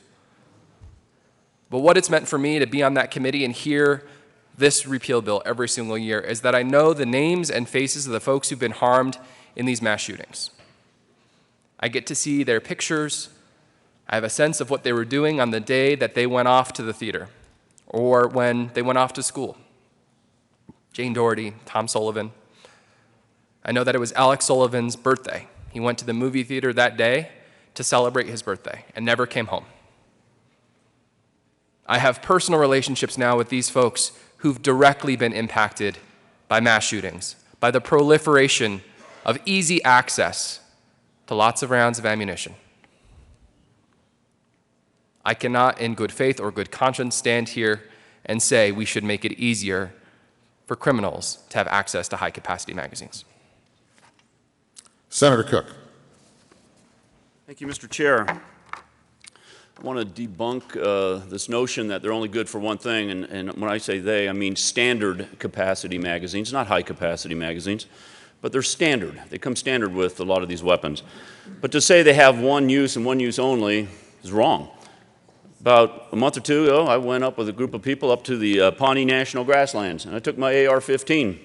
Speaker 12: But what it's meant for me to be on that committee and hear this repeal bill every single year is that I know the names and faces of the folks who've been harmed in these mass shootings. I get to see their pictures. I have a sense of what they were doing on the day that they went off to the theater or when they went off to school. Jane Doherty, Tom Sullivan. I know that it was Alex Sullivan's birthday. He went to the movie theater that day to celebrate his birthday and never came home. I have personal relationships now with these folks who've directly been impacted by mass shootings, by the proliferation of easy access to lots of rounds of ammunition. I cannot, in good faith or good conscience, stand here and say we should make it easier for criminals to have access to high-capacity magazines.
Speaker 7: Senator Cook.
Speaker 10: Thank you, Mr. Chair. I want to debunk this notion that they're only good for one thing, and when I say they, I mean standard capacity magazines, not high capacity magazines, but they're standard. They come standard with a lot of these weapons. But to say they have one use and one use only is wrong. About a month or two ago, I went up with a group of people up to the Pawnee National Grasslands, and I took my AR-15,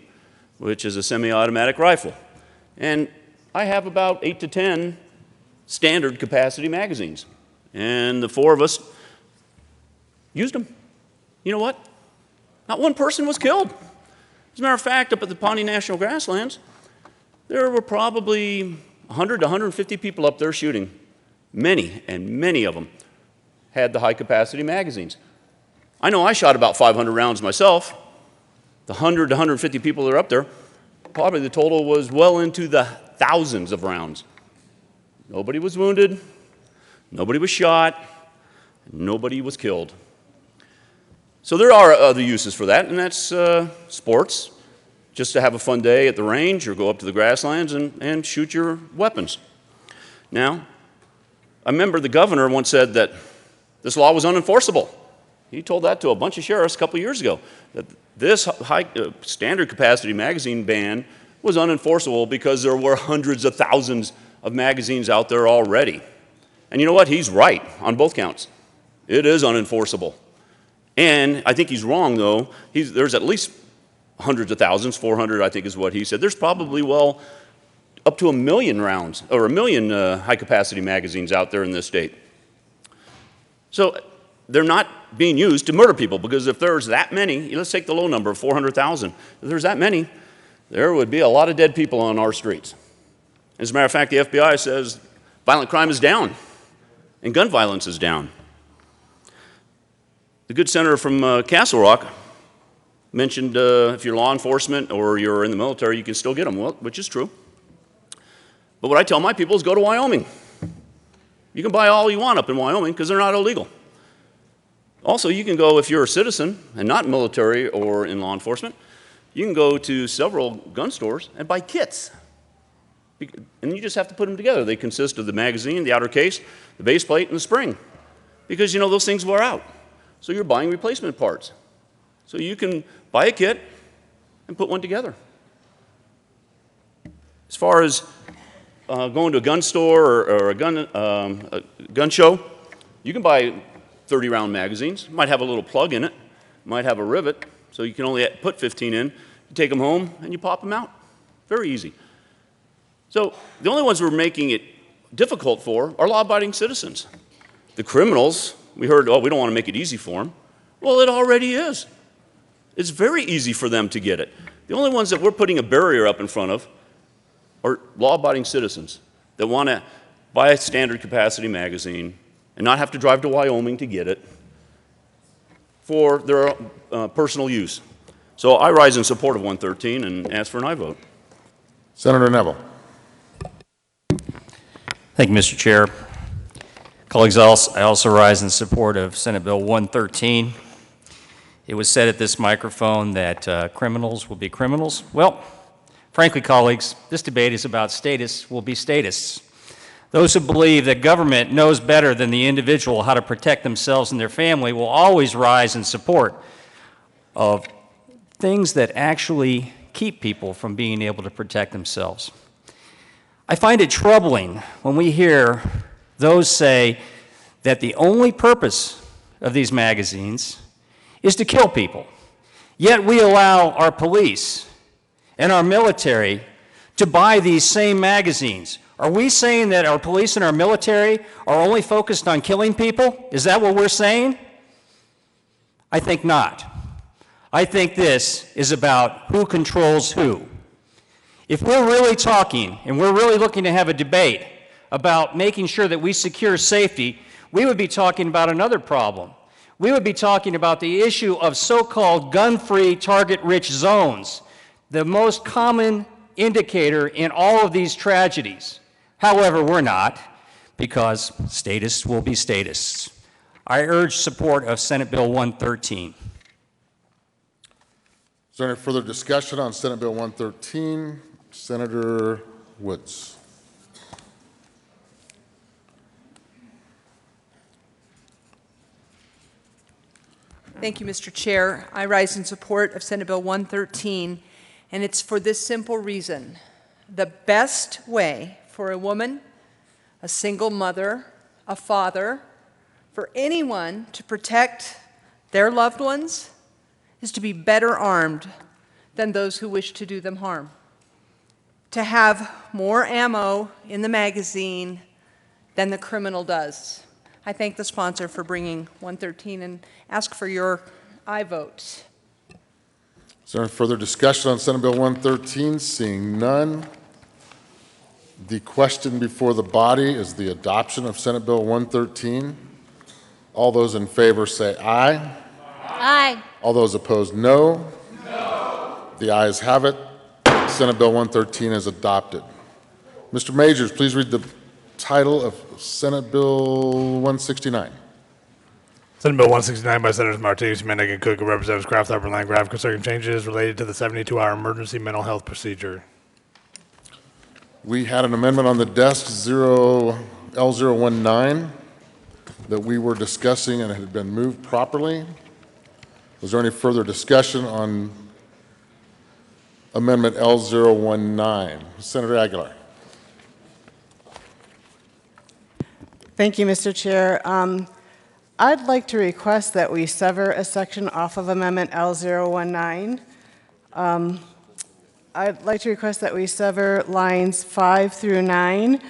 Speaker 10: which is a semi-automatic rifle. And I have about 8 to 10 standard capacity magazines. And the 4 of us used them. You know what? Not one person was killed. As a matter of fact, up at the Pawnee National Grasslands, there were probably 100 to 150 people up there shooting. Many, and many of them had the high-capacity magazines. I know I shot about 500 rounds myself. The 100 to 150 people that are up there, probably the total was well into the thousands of rounds. Nobody was wounded. Nobody was shot, nobody was killed. So there are other uses for that, and that's sports, just to have a fun day at the range or go up to the grasslands and shoot your weapons. Now, I remember the governor once said that this law was unenforceable. He told that to a bunch of sheriffs a couple years ago, that this standard capacity magazine ban was unenforceable because there were hundreds of thousands of magazines out there already. And you know what? He's right on both counts. It is unenforceable. And I think he's wrong, though. There's at least hundreds of thousands, 400 I think is what he said. There's probably, well, up to 1 million rounds, or 1 million high-capacity magazines out there in this state. So they're not being used to murder people, because if there's that many, let's take the low number of 400,000. If there's that many, there would be a lot of dead people on our streets. As a matter of fact, the FBI says violent crime is down. And gun violence is down. The good senator from Castle Rock mentioned if you're law enforcement or you're in the military, you can still get them, well, which is true. But what I tell my people is go to Wyoming. You can buy all you want up in Wyoming because they're not illegal. Also, you can go, if you're a citizen and not military or in law enforcement, you can go to several gun stores and buy kits. And you just have to put them together. They consist of the magazine, the outer case, the base plate, and the spring. Because, you know, those things wear out. So you're buying replacement parts. So you can buy a kit and put one together. As far as going to a gun store or a gun show, you can buy 30-round magazines. It might have a little plug in it. It might have a rivet, so you can only put 15 in. You take them home and you pop them out. Very easy. So the only ones we're making it difficult for are law-abiding citizens. The criminals, we heard, oh, we don't want to make it easy for them. Well, it already is. It's very easy for them to get it. The only ones that we're putting a barrier up in front of are law-abiding citizens that want to buy a standard capacity magazine and not have to drive to Wyoming to get it for their personal use. So I rise in support of 113 and ask for an aye vote.
Speaker 7: Senator Neville.
Speaker 13: Thank you, Mr. Chair. Colleagues, I also rise in support of Senate Bill 113. It was said at this microphone that criminals will be criminals. Well, frankly, colleagues, this debate is about statists will be statists. Those who believe that government knows better than the individual how to protect themselves and their family will always rise in support of things that actually keep people from being able to protect themselves. I find it troubling when we hear those say that the only purpose of these magazines is to kill people, yet we allow our police and our military to buy these same magazines. Are we saying that our police and our military are only focused on killing people? Is that what we're saying? I think not. I think this is about who controls who. If we're really talking and we're really looking to have a debate about making sure that we secure safety, we would be talking about another problem. We would be talking about the issue of so-called gun-free, target-rich zones, the most common indicator in all of these tragedies. However, we're not, because statists will be statists. I urge support of Senate Bill 113.
Speaker 7: Is there any further discussion on Senate Bill 113? Senator Woods.
Speaker 14: Thank you, Mr. Chair. I rise in support of Senate Bill 113, and it's for this simple reason. The best way for a woman, a single mother, a father, for anyone to protect their loved ones is to be better armed than those who wish to do them harm. To have more ammo in the magazine than the criminal does. I thank the sponsor for bringing 113 and ask for your aye vote.
Speaker 7: Is there any further discussion on Senate Bill 113? Seeing none. The question before the body is the adoption of Senate Bill 113. All those in favor say aye.
Speaker 4: Aye.
Speaker 7: All those opposed, no. No. The ayes have it. Senate Bill 113 is adopted. Mr. Majors, please read the title of Senate Bill 169.
Speaker 2: Senate Bill 169 by Senators Martinez, Mendig, and Cook, and Representatives Kraft, Upper Landgraf, concerning changes related to the 72-hour emergency mental health procedure.
Speaker 7: We had an amendment on the desk, L019, that we were discussing and it had been moved properly. Was there any further discussion on Amendment L019? Senator Aguilar.
Speaker 9: Thank you, Mr. Chair. I'd like to request that we sever a section off of Amendment L019. I'd like to request that we sever lines 5 through 9.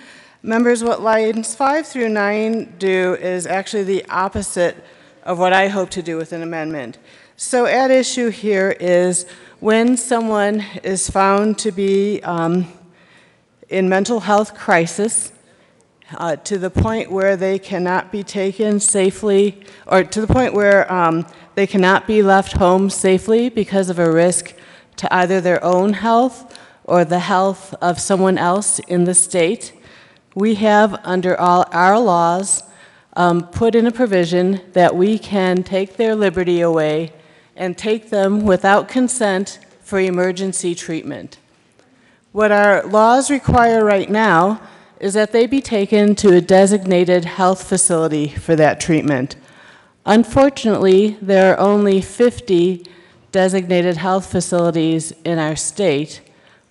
Speaker 9: Members, what lines 5 through 9 do is actually the opposite of what I hope to do with an amendment. So at issue here is when someone is found to be in mental health crisis, to the point where they cannot be taken safely, or to the point where they cannot be left home safely because of a risk to either their own health or the health of someone else in the state. We have, under all our laws, put in a provision that we can take their liberty away and take them without consent for emergency treatment. What our laws require right now is that they be taken to a designated health facility for that treatment. Unfortunately, there are only 50 designated health facilities in our state.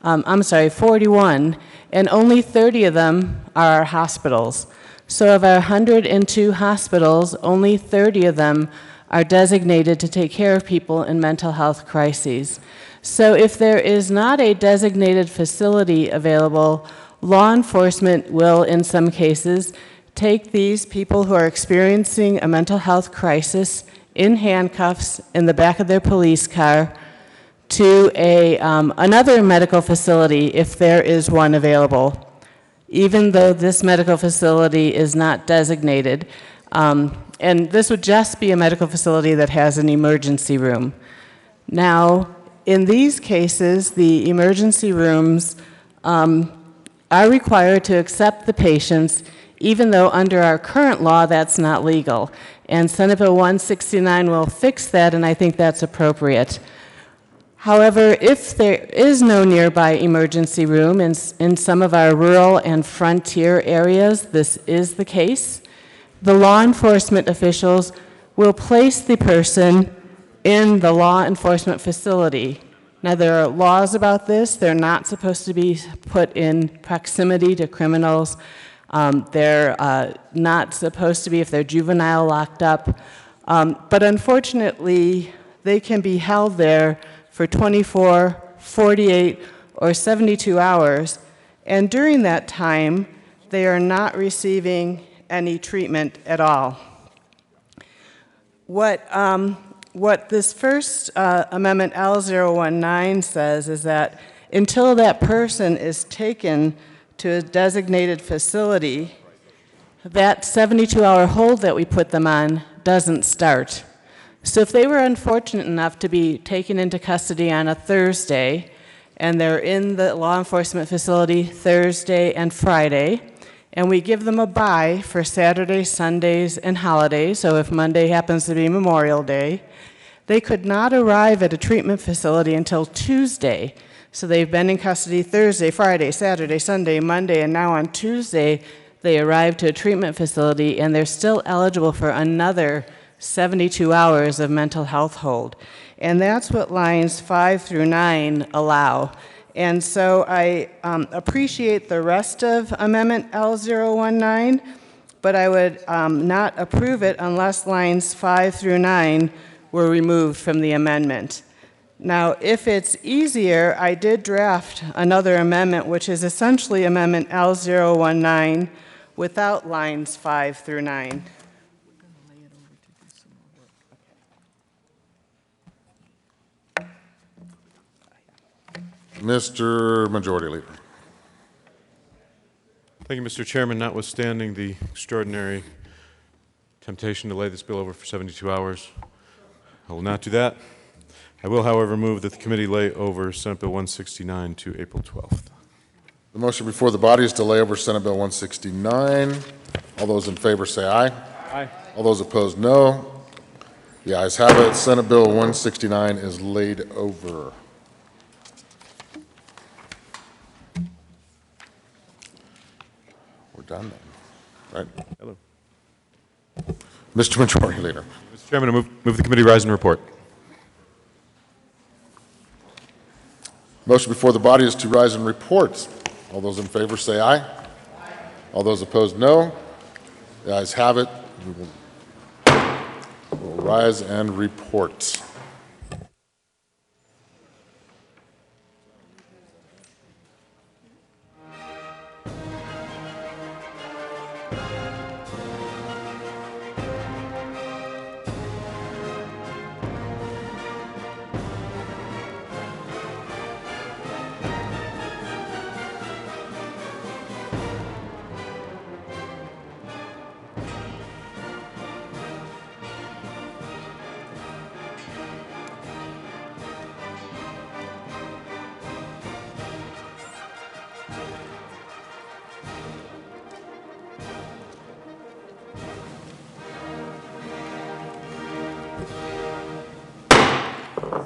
Speaker 9: 41, and only 30 of them are hospitals. So of our 102 hospitals, only 30 of them are designated to take care of people in mental health crises. So if there is not a designated facility available, law enforcement will, in some cases, take these people who are experiencing a mental health crisis in handcuffs in the back of their police car to another medical facility if there is one available, even though this medical facility is not designated. And this would just be a medical facility that has an emergency room. Now, in these cases, the emergency rooms are required to accept the patients, even though under our current law that's not legal. And Senate Bill 169 will fix that, and I think that's appropriate. However, if there is no nearby emergency room in some of our rural and frontier areas, this is the case, the law enforcement officials will place the person in the law enforcement facility. Now, there are laws about this. They're not supposed to be put in proximity to criminals. They're not supposed to be if they're juvenile locked up. But unfortunately, they can be held there for 24, 48, or 72 hours. And during that time, they are not receiving any treatment at all. What this first amendment L019 says is that until that person is taken to a designated facility, that 72-hour hold that we put them on doesn't start. So if they were unfortunate enough to be taken into custody on a Thursday, and they're in the law enforcement facility Thursday and Friday, and we give them a bye for Saturdays, Sundays, and holidays, so if Monday happens to be Memorial Day, they could not arrive at a treatment facility until Tuesday. So they've been in custody Thursday, Friday, Saturday, Sunday, Monday, and now on Tuesday, they arrive to a treatment facility, and they're still eligible for another 72 hours of mental health hold. And that's what lines 5 through 9 allow. And so I appreciate the rest of Amendment L019, but I would not approve it unless lines 5 through 9 were removed from the amendment. Now, if it's easier, I did draft another amendment, which is essentially Amendment L019 without lines 5 through 9.
Speaker 7: Mr. Majority Leader.
Speaker 3: Thank you, Mr. Chairman. Notwithstanding the extraordinary temptation to lay this bill over for 72 hours, I will not do that. I will, however, move that the committee lay over Senate Bill 169 to April 12th.
Speaker 7: The motion before the body is to lay over Senate Bill 169. All those in favor say aye.
Speaker 3: Aye.
Speaker 7: All those opposed, no. The ayes have it. Senate Bill 169 is laid over. We're done then, right?
Speaker 3: Hello.
Speaker 7: Mr. Majority Leader.
Speaker 3: Mr. Chairman, I move the committee rise and report.
Speaker 7: Motion before the body is to rise and report. All those in favor say aye. Aye. All those opposed, no. The ayes have it. We'll rise and report.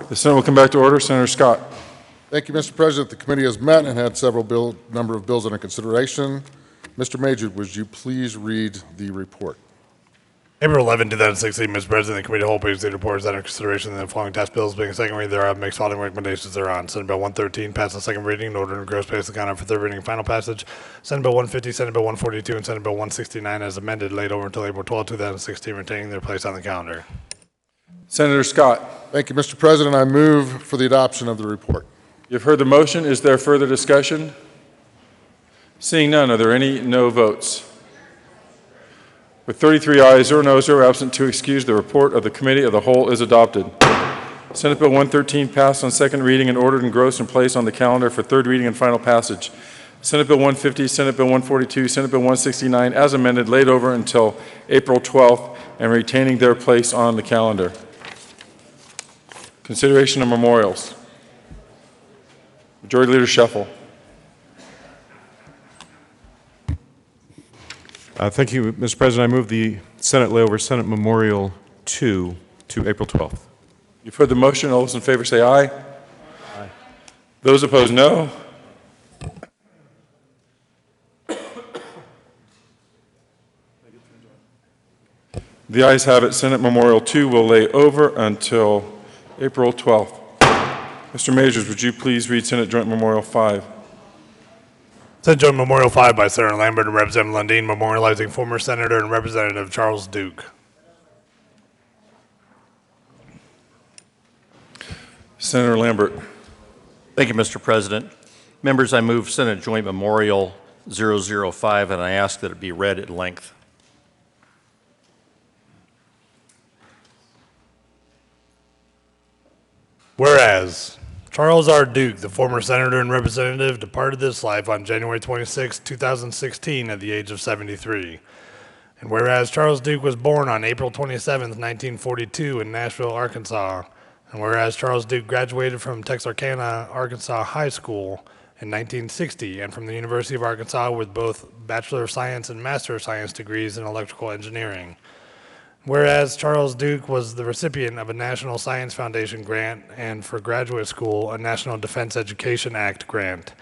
Speaker 1: The Senate will come back to order. Senator Scott.
Speaker 7: Thank you, Mr. President. The committee has met and had several number of bills under consideration. Mr. Major, would you please read the report?
Speaker 2: April 11, 2016, Mr. President, the committee whole page the report is under consideration and the following tax bills being second reading thereof makes following recommendations thereon. Senate Bill 113 passed on second reading in order to gross place the counter for third reading and final passage. Senate Bill 150, Senate Bill 142, and Senate Bill 169 as amended laid over until April 12, 2016, retaining their place on the calendar.
Speaker 1: Senator Scott.
Speaker 7: Thank you, Mr. President. I move for the adoption of the report.
Speaker 1: You've heard the motion. Is there further discussion? Seeing none, are there any no votes? With 33 ayes, 0 noes, 0 absent, 2 excused, the report of the Committee of the Whole is adopted. Senate Bill 113 passed on second reading and ordered engrossed and placed on the calendar for third reading and final passage. Senate Bill 150, Senate Bill 142, Senate Bill 169 as amended laid over until April 12th and retaining their place on the calendar. Consideration of memorials. Majority Leader Scheffel.
Speaker 3: Thank you, Mr. President. I move the Senate lay over Senate Memorial 2 to April 12th.
Speaker 1: You've heard the motion. All those in favor say aye. Aye. Those opposed, no. The ayes have it. Senate Memorial 2 will lay over until April 12th. Mr. Majors, would you please read Senate Joint Memorial 5?
Speaker 2: Senate Joint Memorial 5 by Senator Lambert and Representative Lundin, memorializing former Senator and Representative Charles Duke.
Speaker 1: Senator Lambert.
Speaker 13: Thank you, Mr. President. Members, I move Senate Joint Memorial 005, and I ask that it be read at length.
Speaker 2: Whereas Charles R. Duke, the former senator and representative, departed this life on January 26, 2016 at the age of 73. And whereas Charles Duke was born on April 27, 1942 in Nashville, Arkansas, and whereas Charles Duke graduated from Texarkana, Arkansas High School in 1960 and from the University of Arkansas with both Bachelor of Science and Master of Science degrees in electrical engineering. Whereas Charles Duke was the recipient of a National Science Foundation grant and for graduate school, a National Defense Education Act grant.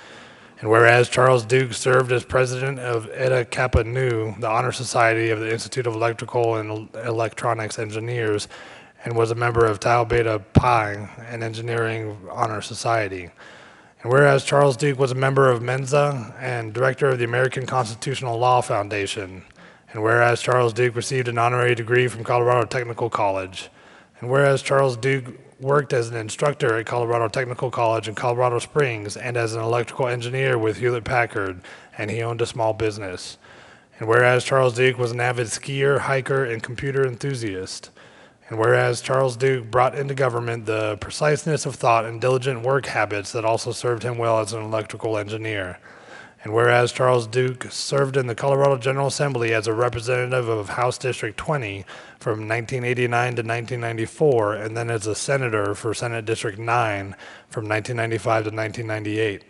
Speaker 2: And whereas Charles Duke served as president of Eta Kappa Nu, the Honor Society of the Institute of Electrical and Electronics Engineers, and was a member of Tau Beta Pi, an engineering honor society. And whereas Charles Duke was a member of Mensa and director of the American Constitutional Law Foundation. And whereas Charles Duke received an honorary degree from Colorado Technical College. And whereas Charles Duke worked as an instructor at Colorado Technical College in Colorado Springs and as an electrical engineer with Hewlett-Packard, and he owned a small business. And whereas Charles Duke was an avid skier, hiker, and computer enthusiast. And whereas Charles Duke brought into government the preciseness of thought and diligent work habits that also served him well as an electrical engineer. And whereas Charles Duke served in the Colorado General Assembly as a representative of House District 20 from 1989 to 1994, and then as a senator for Senate District 9 from 1995 to 1998.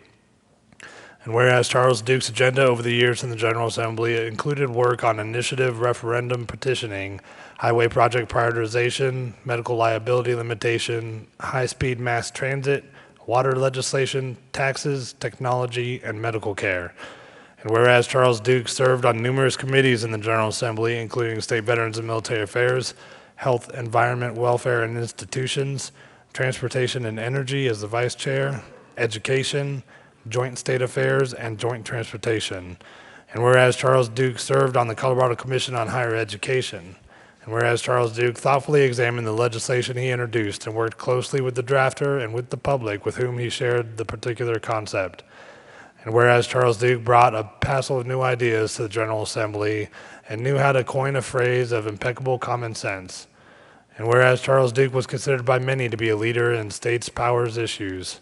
Speaker 2: And whereas Charles Duke's agenda over the years in the General Assembly included work on initiative referendum petitioning, highway project prioritization, medical liability limitation, high-speed mass transit, water legislation, taxes, technology, and medical care. And whereas Charles Duke served on numerous committees in the General Assembly, including State Veterans and Military Affairs, Health, Environment, Welfare, and Institutions, Transportation and Energy as the Vice Chair, Education, Joint State Affairs, and Joint Transportation. And whereas Charles Duke served on the Colorado Commission on Higher Education. And whereas Charles Duke thoughtfully examined the legislation he introduced and worked closely with the drafter and with the public with whom he shared the particular concept. And whereas Charles Duke brought a passel of new ideas to the General Assembly and knew how to coin a phrase of impeccable common sense. And whereas Charles Duke was considered by many to be a leader in states' powers issues.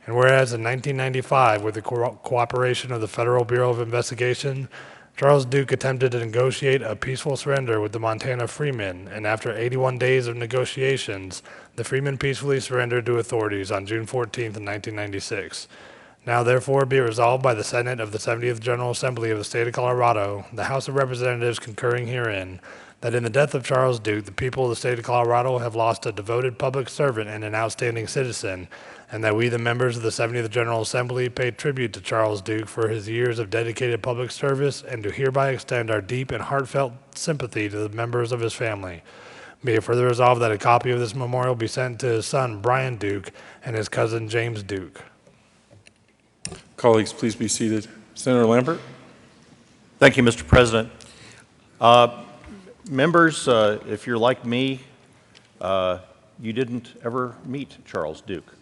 Speaker 2: And whereas in 1995, with the cooperation of the Federal Bureau of Investigation, Charles Duke attempted to negotiate a peaceful surrender with the Montana Freemen, and after 81 days of negotiations, the Freemen peacefully surrendered to authorities on June 14th, 1996. Now therefore be it resolved by the Senate of the 70th General Assembly of the State of Colorado, the House of Representatives concurring herein, that in the death of Charles Duke, the people of the state of Colorado have lost a devoted public servant and an outstanding citizen, and that we, the members of the 70th General Assembly, pay tribute to Charles Duke for his years of dedicated public service and do hereby extend our deep and heartfelt sympathy to the members of his family. Be it further resolved that a copy of this memorial be sent to his son, Brian Duke, and his cousin, James Duke.
Speaker 1: Colleagues, please be seated. Senator Lambert.
Speaker 15: Thank you, Mr. President. Members, if you're like me, you didn't ever meet Charles Duke.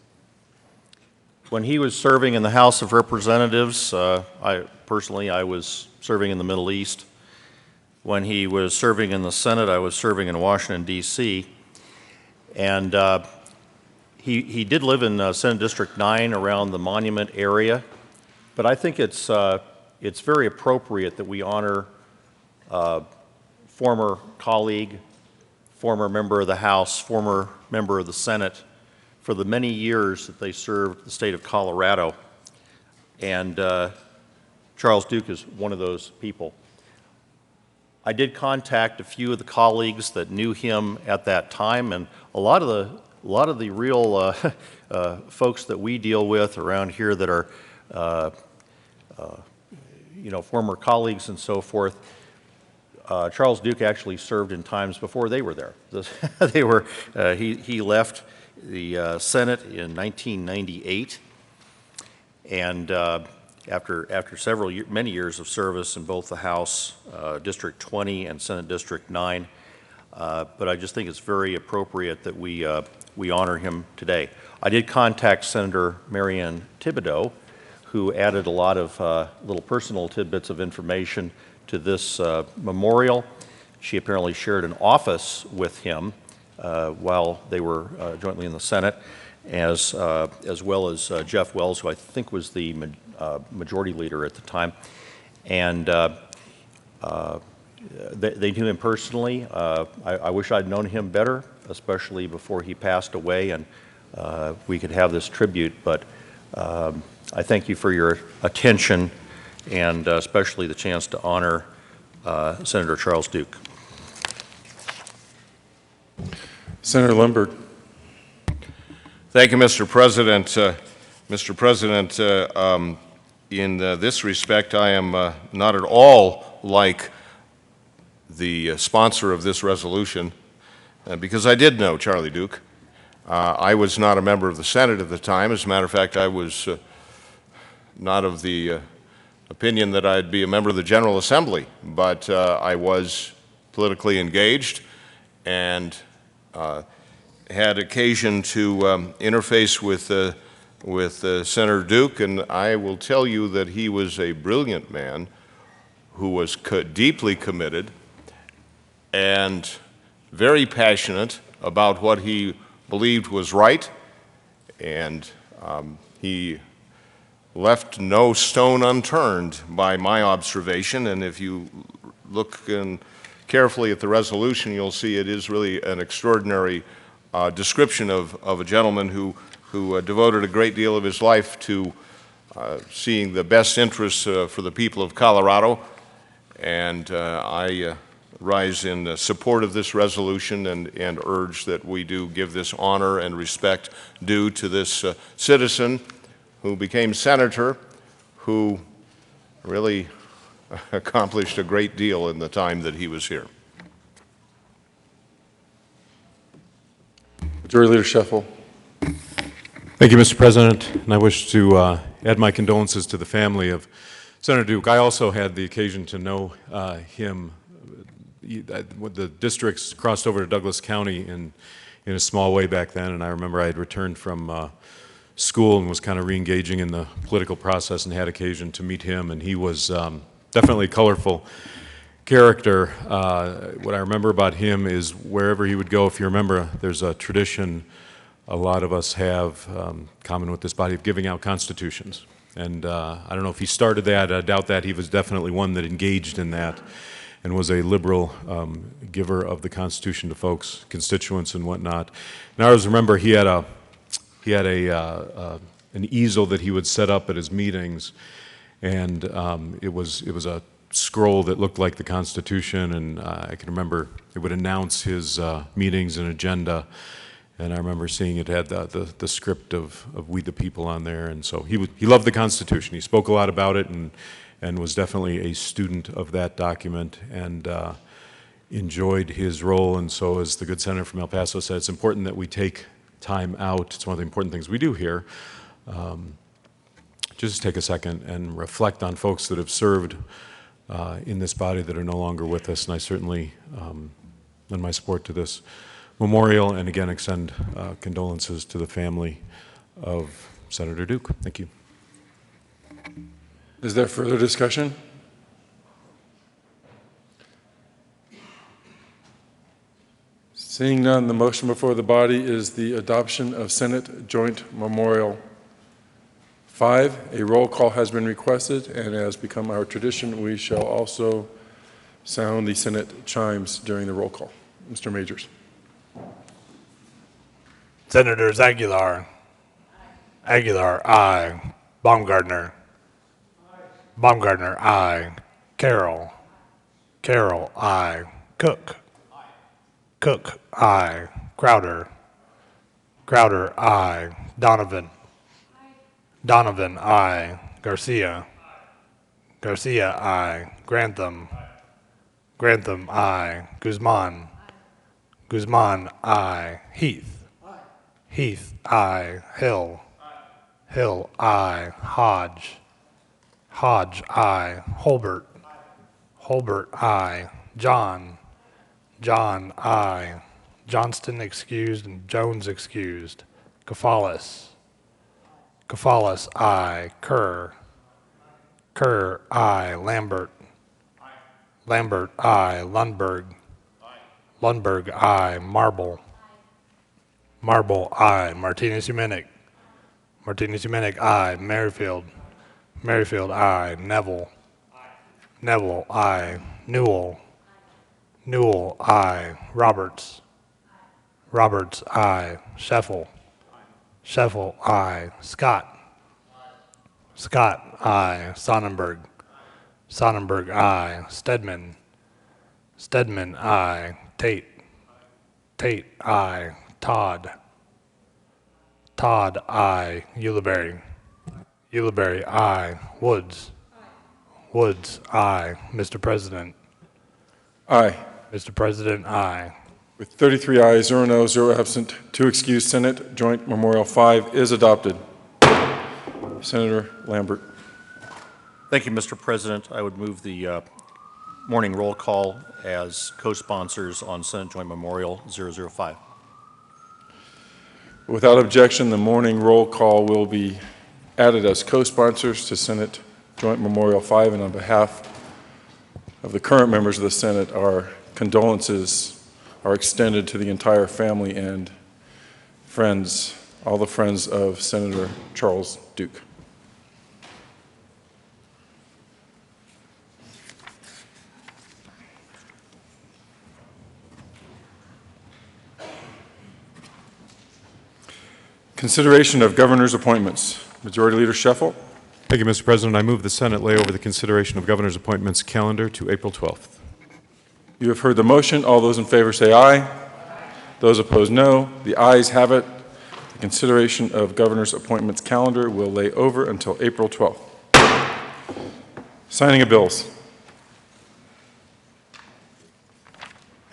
Speaker 15: When he was serving in the House of Representatives, I was serving in the Middle East. When he was serving in the Senate, I was serving in Washington, D.C. And he did live in Senate District 9 around the Monument area. But I think it's very appropriate that we honor former colleague, former member of the House, former member of the Senate for the many years that they served the state of Colorado. And Charles Duke is one of those people. I did contact a few of the colleagues that knew him at that time, and a lot of the real folks that we deal with around here that are former colleagues and so forth. Charles Duke actually served in times before they were there. He left the Senate in 1998, and after many years of service in both the House, District 20 and Senate District 9, but I just think it's very appropriate that we honor him today. I did contact Senator Marianne Thibodeau, who added a lot of little personal tidbits of information to this memorial. She apparently shared an office with him while they were jointly in the Senate, as well as Jeff Wells, who I think was the majority leader at the time. And they knew him personally. I wish I'd known him better, especially before he passed away, and we could have this tribute. But I thank you for your attention, and especially the chance to honor Senator Charles Duke.
Speaker 1: Senator Lambert.
Speaker 16: Thank you, Mr. President. Mr. President, in this respect, I am not at all like the sponsor of this resolution, because I did know Charlie Duke. I was not a member of the Senate at the time. As a matter of fact, I was not of the opinion that I'd be a member of the General Assembly, but I was politically engaged and had occasion to interface with Senator Duke, and I will tell you that he was a brilliant man who was deeply committed and very passionate about what he believed was right, and he left no stone unturned by my observation. And if you look carefully at the resolution, you'll see it is really an extraordinary description of a gentleman who devoted a great deal of his life to seeing the best interests for the people of Colorado. And I rise in support of this resolution and urge that we do give this honor and respect due to this citizen who became senator, who really accomplished a great deal in the time that he was here.
Speaker 1: Majority Leader Scheffel.
Speaker 3: Thank you, Mr. President, and I wish to add my condolences to the family of Senator Duke. I also had the occasion to know him. The districts crossed over to Douglas County in a small way back then, and I remember I had returned from school and was kind of re-engaging in the political process and had occasion to meet him, and he was definitely a colorful character. What I remember about him is wherever he would go, if you remember, there's a tradition a lot of us have common with this body of giving out constitutions. And I don't know if he started that. I doubt that. He was definitely one that engaged in that and was a liberal giver of the Constitution to folks, constituents and whatnot. And I always remember he had an easel that he would set up at his meetings, and it was a scroll that looked like the Constitution, and I can remember it would announce his meetings and agenda. And I remember seeing it had the script of We the People on there, and so he loved the Constitution. He spoke a lot about it, and was definitely a student of that document, and enjoyed his role. And so, as the good senator from El Paso said, it's important that we take time out. It's one of the important things we do here. Just take a second and reflect on folks that have served in this body that are no longer with us, and I certainly lend my support to this memorial, and again extend condolences to the family of Senator Duke. Thank you.
Speaker 1: Is there further discussion? Seeing none, the motion before the body is the adoption of Senate Joint Memorial 5. A roll call has been requested, and as become our tradition, we shall also sound the Senate chimes during the roll call. Mr. Majors.
Speaker 2: Senators Aguilar. Aguilar, aye. Baumgartner. Baumgartner, aye. Carroll. Carroll, aye. Cook. Cook, aye. Crowder. Crowder, aye. Donovan. Donovan, aye. Garcia. Garcia, aye. Grantham. Grantham, aye. Guzman. Guzman, aye. Heath. Heath, aye. Hill. Hill, aye. Hodge. Hodge, aye. Holbert. Holbert, aye. John. John, aye. Johnston excused and Jones excused. Kafalis. Kafalis, aye. Kerr. Kerr, aye. Lambert. Lambert, aye. Lundberg. Lundberg, aye. Marble. Marble, aye. Martinez-Humenick. Martinez-Humenick, aye. Merrifield. Merrifield, aye. Neville. Neville, aye. Newell. Newell, aye. Roberts. Roberts, aye. Sheffel. Sheffel, aye. Scott. Scott, aye. Sonnenberg. Sonnenberg, aye. Stedman. Stedman, aye. Tate. Tate, aye. Todd. Todd, aye. Ulibarri. Ulibarri, aye. Woods. Woods, aye. Mr. President.
Speaker 1: Aye.
Speaker 2: Mr. President, aye.
Speaker 1: With 33 ayes, 0 no, 0 absent, 2 excused, Senate Joint Memorial 5 is adopted. Senator Lambert.
Speaker 15: Thank you, Mr. President. I would move the morning roll call as co-sponsors on Senate Joint Memorial 005.
Speaker 1: Without objection, the morning roll call will be added as co-sponsors to Senate Joint Memorial 5, and on behalf of the current members of the Senate, our condolences are extended to the entire family and friends, all the friends of Senator Charles Duke. Consideration of governor's appointments. Majority Leader Sheffel.
Speaker 3: Thank you, Mr. President. I move the Senate lay over the consideration of governor's appointments calendar to April 12th.
Speaker 1: You have heard the motion. All those in favor say aye. Those opposed, no. The ayes have it. The consideration of governor's appointments calendar will lay over until April 12th. Signing of bills.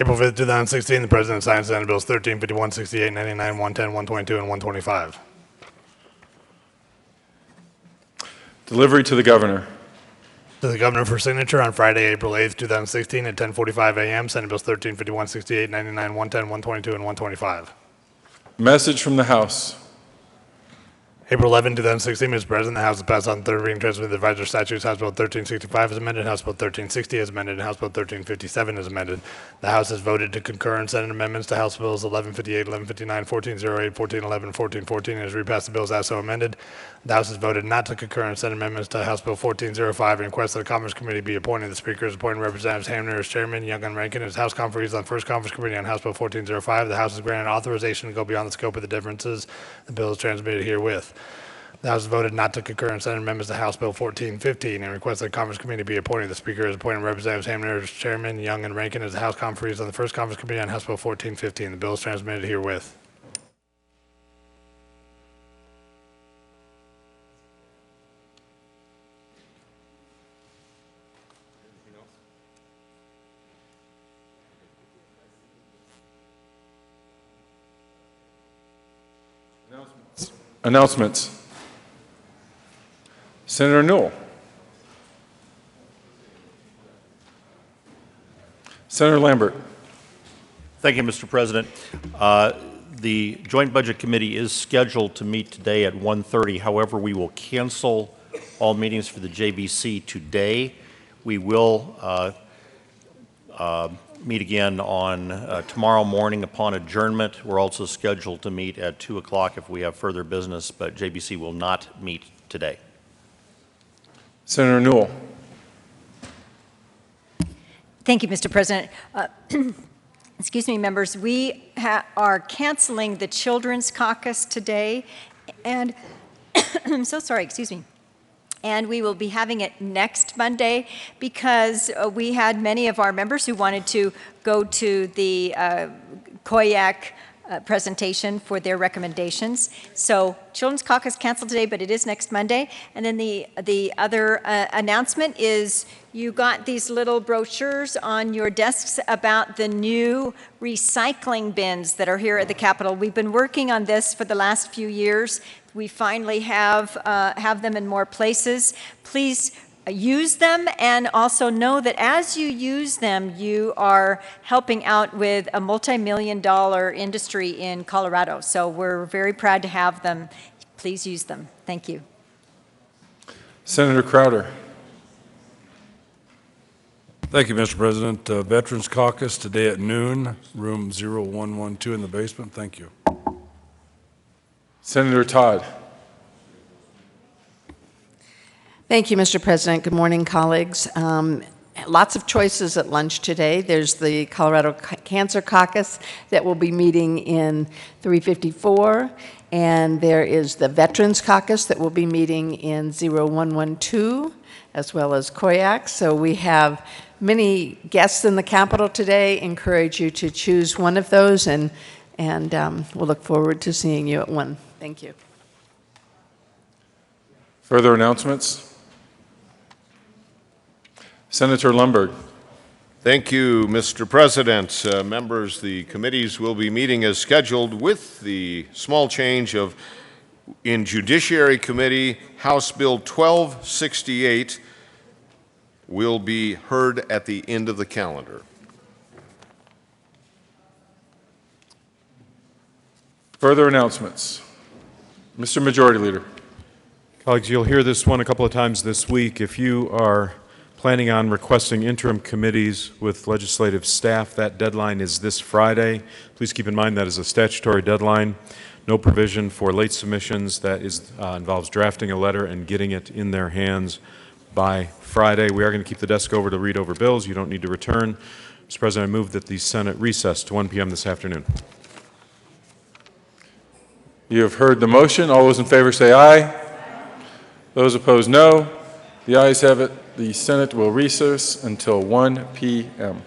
Speaker 2: April 5th, 2016, the President signed Senate Bills 13, 51, 68, 99, 110, 122, and 125.
Speaker 1: Delivery to the governor.
Speaker 2: To the governor for signature on Friday, April 8th, 2016 at 10:45 a.m. Senate Bills 13, 51, 68, 99, 110, 122, and 125.
Speaker 1: Message from the House.
Speaker 2: April 11, 2016, Mr. President, the House has passed on third reading transmitted the advisory statutes. House Bill 1365 is amended, House Bill 1360 is amended, and House Bill 1357 is amended. The House has voted to concur in Senate amendments to House Bills 1158, 1159, 1408, 1411, 1414, and has repassed the bills as so amended. The House has voted not to concur in Senate amendments to House Bill 1405 and requests that the Commerce Committee be appointed. The Speaker has appointed Representatives Hamner as Chairman, Young and Rankin as House Conferees on First Conference Committee on House Bill 1405. The House has granted authorization to go beyond the scope of the differences. The bill is transmitted herewith. The House voted not to concur in Senate amendments to House Bill 1415 and request that the Conference Committee be appointed. The Speaker is appointing Representatives Hamner as Chairman, Young, and Rankin as the House conferees on the first Conference Committee on House Bill 1415. The bill is transmitted herewith.
Speaker 1: Announcements. Senator Newell. Senator Lambert.
Speaker 15: Thank you, Mr. President. The Joint Budget Committee is scheduled to meet today at 1:30. However, we will cancel all meetings for the JBC today. We will meet again on tomorrow morning upon adjournment. We're also scheduled to meet at 2 o'clock if we have further business, but JBC will not meet today.
Speaker 1: Senator Newell.
Speaker 17: Thank you, Mr. President. Excuse me, members. We are canceling the Children's Caucus today, and I'm so sorry, excuse me. And we will be having it next Monday because we had many of our members who wanted to go to the COIAC presentation for their recommendations. So Children's Caucus canceled today, but it is next Monday. And then the other announcement is you got these little brochures on your desks about the new recycling bins that are here at the Capitol. We've been working on this for the last few years. We finally have them in more places. Please use them, and also know that as you use them, you are helping out with a multi-million-dollar industry in Colorado. So we're very proud to have them. Please use them. Thank you.
Speaker 1: Senator Crowder.
Speaker 18: Thank you, Mr. President. Veterans Caucus today at noon, room 0112 in the basement. Thank you.
Speaker 1: Senator Todd.
Speaker 19: Thank you, Mr. President. Good morning, colleagues. Lots of choices at lunch today. There's the Colorado Cancer Caucus that will be meeting in 354, and there is the Veterans Caucus that will be meeting in 0112, as well as COIAC. So we have many guests in the Capitol today. Encourage you to choose one of those, and we'll look forward to seeing you at 1. Thank you.
Speaker 1: Further announcements? Senator Lundberg.
Speaker 16: Thank you, Mr. President. Members, the committees will be meeting as scheduled with the small change of, in Judiciary Committee, House Bill 1268 will be heard at the end of the calendar.
Speaker 1: Further announcements? Mr. Majority Leader.
Speaker 3: Colleagues, you'll hear this one a couple of times this week. If you are planning on requesting interim committees with legislative staff, that deadline is this Friday. Please keep in mind that is a statutory deadline. No provision for late submissions. That involves drafting a letter and getting it in their hands by Friday. We are going to keep the desk over to read over bills. You don't need to return. Mr. President, I move that the Senate recess to 1 p.m. this afternoon.
Speaker 1: You have heard the motion. All those in favor say aye. Those opposed, no. The ayes have it. The Senate will recess until 1 p.m.